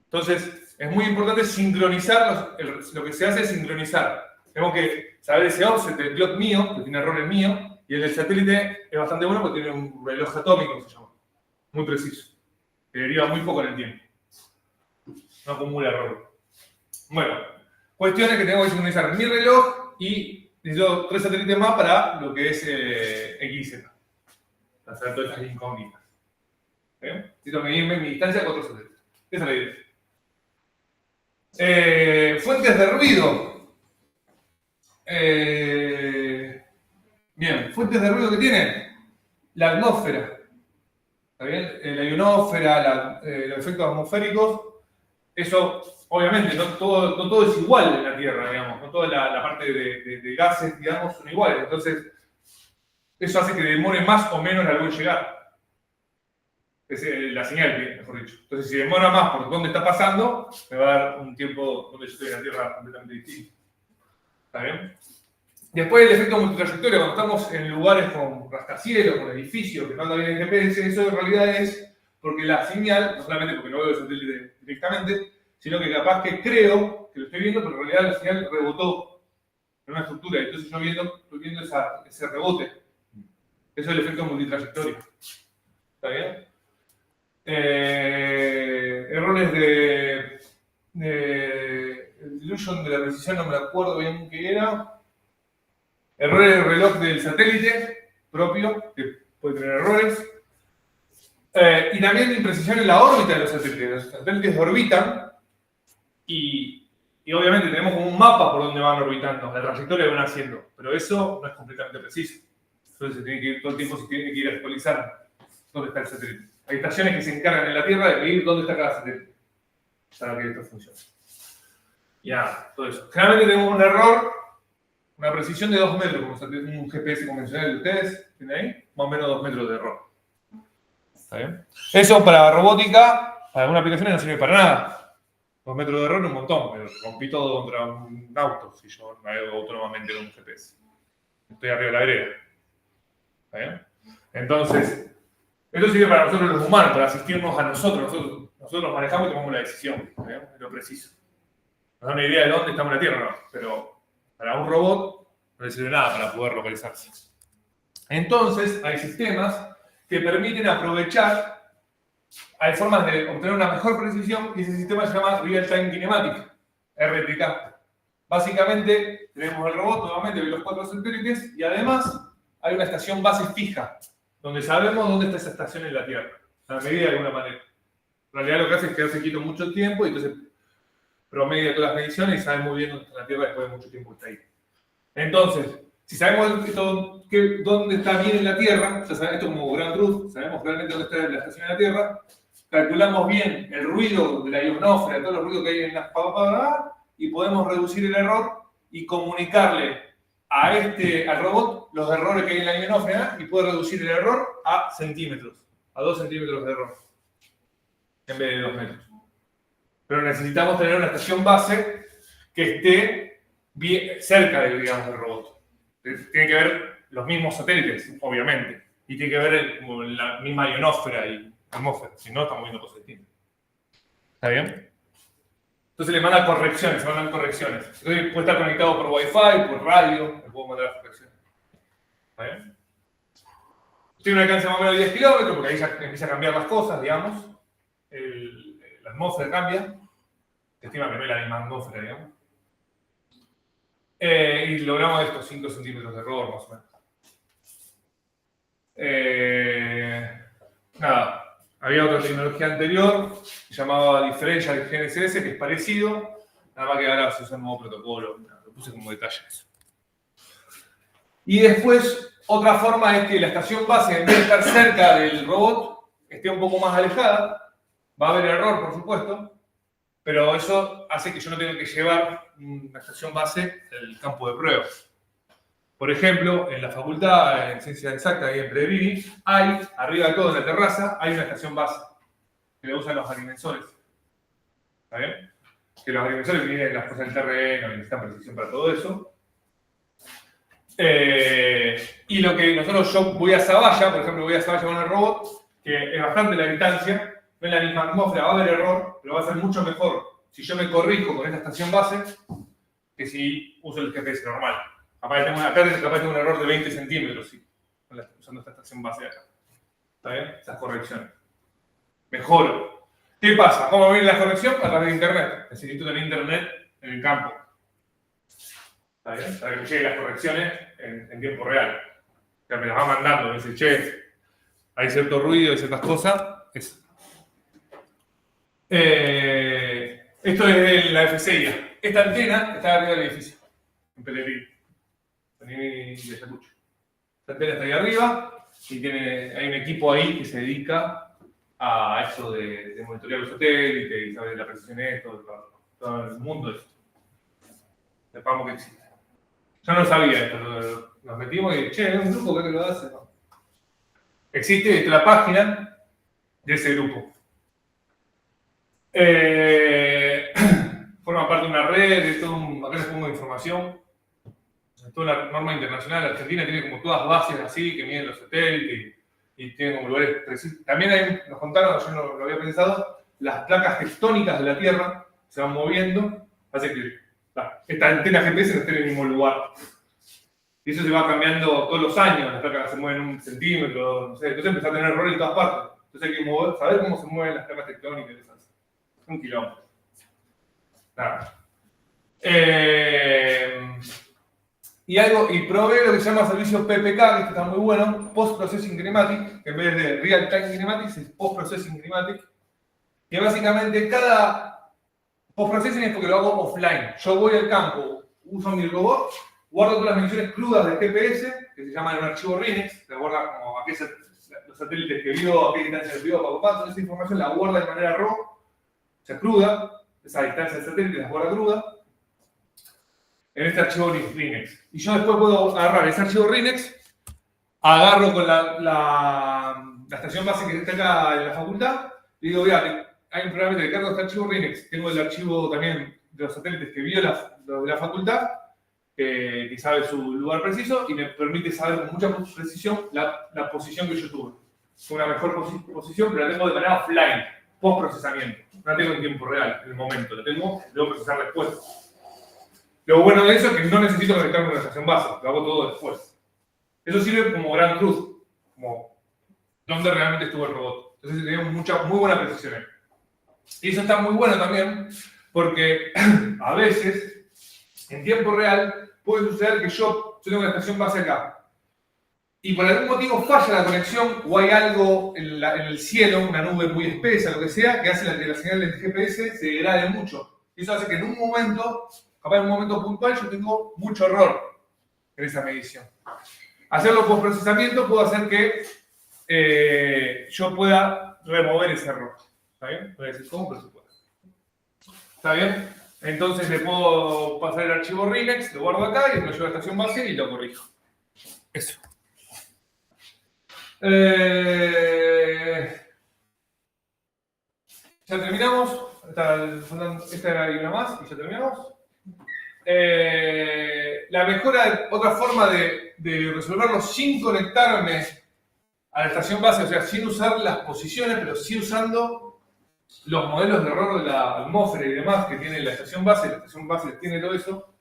Entonces, es muy importante sincronizar, lo que se hace es sincronizar. Tenemos que saber ese offset del clock mío, que tiene errores mío, y el del satélite es bastante bueno porque tiene un reloj atómico, se llama, muy preciso, que deriva muy poco en el tiempo. No acumula error. Bueno, cuestiones que tengo que sincronizar mi reloj y necesito 3 satélites más para lo que es XZ. Para saber todas estas incógnitas. Necesito medirme mi distancia a 4 satélites. Esa es la idea. Fuentes de ruido. Bien, fuentes de ruido que tiene la atmósfera. ¿Está bien? La ionosfera, los efectos atmosféricos. Eso, obviamente, no todo es igual en la Tierra, digamos. No toda la parte de gases, digamos, son iguales. Entonces, eso hace que demore más o menos la luz en llegar. La señal, mejor dicho. Entonces, si demora más por dónde está pasando, me va a dar un tiempo donde yo estoy en la Tierra completamente distinto. ¿Está bien? Después el efecto multitrayectoria, cuando estamos en lugares con rascacielos, con edificios, que no anda bien el GPS, eso en realidad es porque la señal, no solamente porque no veo el satélite directamente, sino que capaz que creo que lo estoy viendo, pero en realidad la señal rebotó en una estructura, y entonces yo estoy viendo ese rebote. Eso es el efecto multitrayectoria. ¿Está bien? Errores de dilution de la precisión, no me acuerdo bien qué era. Errores del reloj del satélite propio, que puede tener errores. Y también imprecisión en la órbita de los satélites. Los satélites orbitan y obviamente tenemos como un mapa por donde van orbitando, la trayectoria que van haciendo, pero eso no es completamente preciso. Entonces se tiene que ir todo el tiempo, se tiene que ir actualizando dónde está el satélite. Hay estaciones que se encargan en la Tierra de medir dónde está cada satélite para que esto funcione. Ya, todo eso. Generalmente tenemos un error, una precisión de 2 metros, como un GPS convencional de ustedes, ¿tiene ahí? Más o menos 2 metros de error. ¿Está bien? Eso para robótica, para alguna aplicación no sirve para nada. 2 metros de error un montón, pero rompí todo contra un auto si yo navego autónomamente con un GPS. Estoy arriba de la vereda. ¿Está bien? Entonces, esto sirve para nosotros los humanos, para asistirnos a nosotros. Nosotros manejamos y tomamos la decisión, es lo preciso. Nos da una idea de dónde estamos en la Tierra, ¿no? Pero para un robot no le sirve nada para poder localizarse. Entonces, hay sistemas que permiten aprovechar, hay formas de obtener una mejor precisión y ese sistema se llama Real Time Kinematic, RTK. Básicamente, tenemos el robot, nuevamente, ve los 4 satélites y además hay una estación base fija, donde sabemos dónde está esa estación en la Tierra, a medida de alguna manera. En realidad lo que hace es quedarse quieto mucho tiempo y entonces promedia todas las mediciones y sabe muy bien dónde está la Tierra después de mucho tiempo que está ahí. Entonces, si sabemos dónde está bien en la Tierra, ya sabemos esto como Ground Truth, sabemos realmente dónde está la estación en la Tierra, calculamos bien el ruido de la ionosfera, todos los ruidos que hay en las y podemos reducir el error y comunicarle al robot los errores que hay en la ionosfera y puede reducir el error a centímetros, a 2 centímetros de error, en vez de 2 metros. Pero necesitamos tener una estación base que esté bien cerca del robot. Tiene que ver los mismos satélites, obviamente, y tiene que ver la misma ionosfera y atmósfera, si no estamos viendo cosas distintas. ¿Está bien? Entonces le mandan correcciones, Entonces puede estar conectado por Wi-Fi, por radio, le puedo mandar las correcciones. ¿Está bien? Tiene un alcance más o menos de 10 kilómetros, porque ahí ya empieza a cambiar las cosas, digamos. La atmósfera cambia. Se estima que no es la misma atmósfera, digamos. ahí logramos estos 5 centímetros de error, más o menos. Nada, había otra tecnología anterior, que se llamaba Differential GNSS, que es parecido, nada más que ahora se usa un nuevo protocolo, lo puse como detalle eso. Y después, otra forma es que la estación base, en vez de estar cerca del robot, esté un poco más alejada. Va a haber error, por supuesto, pero eso hace que yo no tenga que llevar una estación base del campo de prueba. Por ejemplo, en la facultad, en Ciencia Exacta, ahí en Previni, hay, arriba de todo en la terraza, hay una estación base que la usan los agrimensores. ¿Está bien? Que los agrimensores miden las cosas del terreno y necesitan precisión para todo eso. Y lo que yo voy a Zavalla, por ejemplo, voy a Zavalla con el robot, que es bastante la distancia, no es la misma atmósfera, va a haber error, pero va a ser mucho mejor si yo me corrijo con esta estación base que si uso el GPS normal. Acá tengo un error de 20 centímetros sí, usando esta estación base de acá. ¿Está bien? Esas correcciones. Mejoro. ¿Qué pasa? ¿Cómo viene la corrección? A través de internet. Necesito tener internet en el campo. ¿Está bien? Para que me lleguen las correcciones en tiempo real. O sea, me las va mandando. Me dice, che, hay cierto ruido y ciertas cosas. Eso. Esto es de la FCIA. Esta antena está arriba del edificio. En Pellegrini. De Ayacucho. Esta antena está ahí arriba. Y hay un equipo ahí que se dedica a eso de monitorear los satélites y saber la precisión de esto, todo el mundo de esto. Sepamos que existe. Yo no sabía esto, nos metimos y che, es un grupo que lo hace. No. Existe la página de ese grupo. Forma parte de una red, de todo acá les pongo información. Toda una norma internacional. Argentina tiene como todas bases así que miden los satélites y tiene como lugares precisos. También nos contaron, yo no lo había pensado, las placas tectónicas de la Tierra se van moviendo, hace que esta antena GPS no esté en el mismo lugar. Y eso se va cambiando todos los años, las placas se mueven 1 centímetro, no sé, entonces empieza a tener errores en todas partes. Entonces hay que saber cómo se mueven las placas tectónicas. Es un quilombo. Nada. Y probé lo que se llama servicio PPK, que está muy bueno, Post Processing Kinematic, que en vez de Real Time Kinematics es Post Processing Kinematic, que básicamente cada Post Processing es porque lo hago offline. Yo voy al campo, uso mi robot, guardo todas las mediciones crudas del GPS, que se llama un archivo RINEX, que guarda como los satélites que vio, a qué distancia vio, toda esa información la guarda de manera RAW, o sea, cruda, esa distancia del satélite la guarda cruda, en este archivo RINEX. Y yo después puedo agarrar ese archivo RINEX, agarro con la estación base que está acá en la facultad, y digo, mira, hay un programa que cargo este archivo RINEX, tengo el archivo también de los satélites que vio los de la facultad, que sabe su lugar preciso y me permite saber con mucha precisión la posición que yo tuve. Una mejor posición, pero la tengo de manera offline, post procesamiento. No la tengo en tiempo real, en el momento, la debo procesar después. Lo bueno de eso es que no necesito conectarme con una estación base, lo hago todo después. Eso sirve como gran cruz, como dónde realmente estuvo el robot. Entonces tenemos muy buena precisión. Y eso está muy bueno también, porque a veces, en tiempo real, puede suceder que yo tengo una estación base acá, y por algún motivo falla la conexión, o hay algo en el cielo, una nube muy espesa, lo que sea, que hace que la señal del GPS se degrade mucho. Y eso hace que en un momento, capaz en un momento puntual, yo tengo mucho error en esa medición. Hacerlo por procesamiento puedo hacer que yo pueda remover ese error. ¿Está bien? Voy a decir cómo, pero se puede. ¿Está bien? Entonces le puedo pasar el archivo RINEX, lo guardo acá y me lo llevo a la estación base y lo corrijo. Eso. Ya terminamos. Esta era una más y ya terminamos. La mejora, otra forma de resolverlo sin conectarme a la estación base, o sea, sin usar las posiciones, pero sí usando los modelos de error de la atmósfera y demás que tiene la estación base tiene todo eso.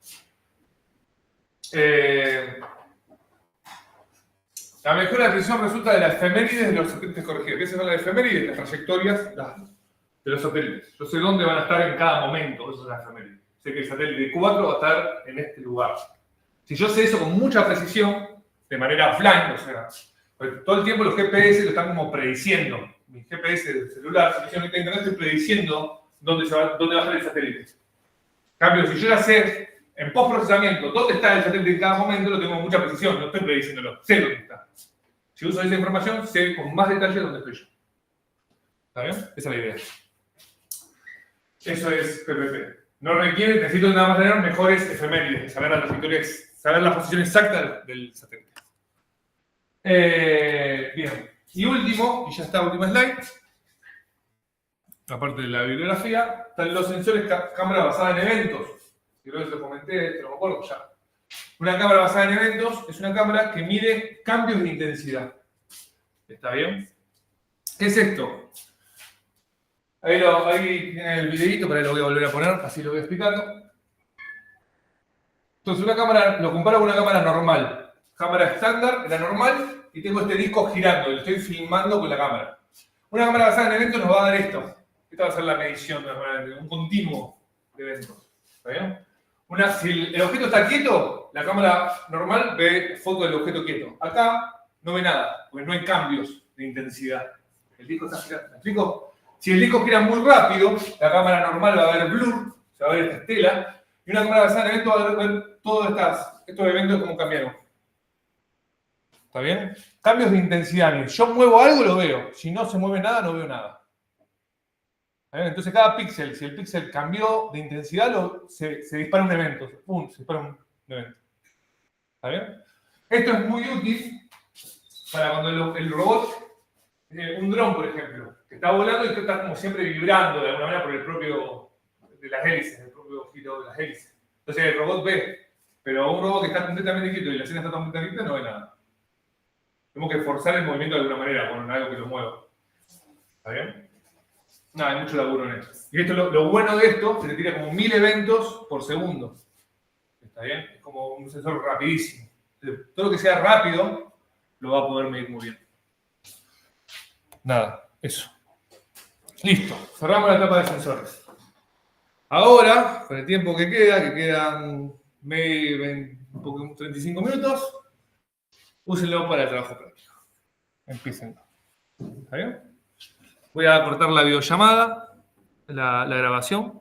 La mejora de precisión resulta de las efemérides de los satélites corregidos. ¿Qué son las efemérides? Las trayectorias de los satélites. Yo sé dónde van a estar en cada momento, eso es la efeméride. Sé que el satélite 4 va a estar en este lugar. Si yo sé eso con mucha precisión, de manera offline, o sea, pues todo el tiempo los GPS lo están como prediciendo. Mi GPS del celular, si yo no tengo internet, estoy prediciendo dónde va a estar el satélite. En cambio, si yo ya sé en postprocesamiento dónde está el satélite en cada momento, lo tengo con mucha precisión, no estoy prediciéndolo, sé dónde está. Si uso esa información, sé con más detalle dónde estoy yo. ¿Está bien? Esa es la idea. Eso es PPP. No requiere, necesito nada más tener mejores efemérides, saber la posición exacta del satélite. Bien. Y último, y ya está, última slide. Aparte de la bibliografía, están los sensores cámara basada en eventos. Creo que lo comenté, no me acuerdo ya. Una cámara basada en eventos es una cámara que mide cambios de intensidad. ¿Está bien? ¿Qué es esto? Ahí tienen el videito, pero ahí lo voy a volver a poner, así lo voy explicando. Entonces, una cámara, lo comparo con una cámara normal. Cámara estándar, la normal, y tengo este disco girando, y lo estoy filmando con la cámara. Una cámara basada en eventos nos va a dar esto. Esta va a ser la medición de un continuo de eventos. ¿Está bien? Si el objeto está quieto, la cámara normal ve foto del objeto quieto. Acá no ve nada, porque no hay cambios de intensidad. El disco está girando. ¿Me explico? Si el disco gira muy rápido, la cámara normal va a ver blur, se va a ver esta estela, y una cámara basada en eventos va a ver todos estos eventos como cambiaron. ¿Está bien? Cambios de intensidad. Si yo muevo algo, lo veo. Si no se mueve nada, no veo nada. Entonces cada píxel, si el píxel cambió de intensidad, se dispara un evento. ¡Pum! Se dispara un evento. ¿Está bien? Esto es muy útil para cuando el robot, un dron por ejemplo, que está volando y que está como siempre vibrando de alguna manera por el propio de las hélices, el propio giro de las hélices. Entonces el robot ve, pero un robot que está completamente quieto y la escena está completamente quieta no ve nada. Tenemos que forzar el movimiento de alguna manera con algo que lo mueva. ¿Está bien? No, hay mucho laburo en esto. Y esto, lo bueno de esto, se le tira como 1000 eventos por segundo. ¿Está bien? Es como un sensor rapidísimo. Entonces, todo lo que sea rápido, lo va a poder medir muy bien. Nada, eso. Listo. Cerramos la etapa de sensores. Ahora, con el tiempo que quedan 35 minutos, úsenlo para el trabajo práctico. Empiecen. ¿Está bien? Voy a cortar la videollamada, la grabación.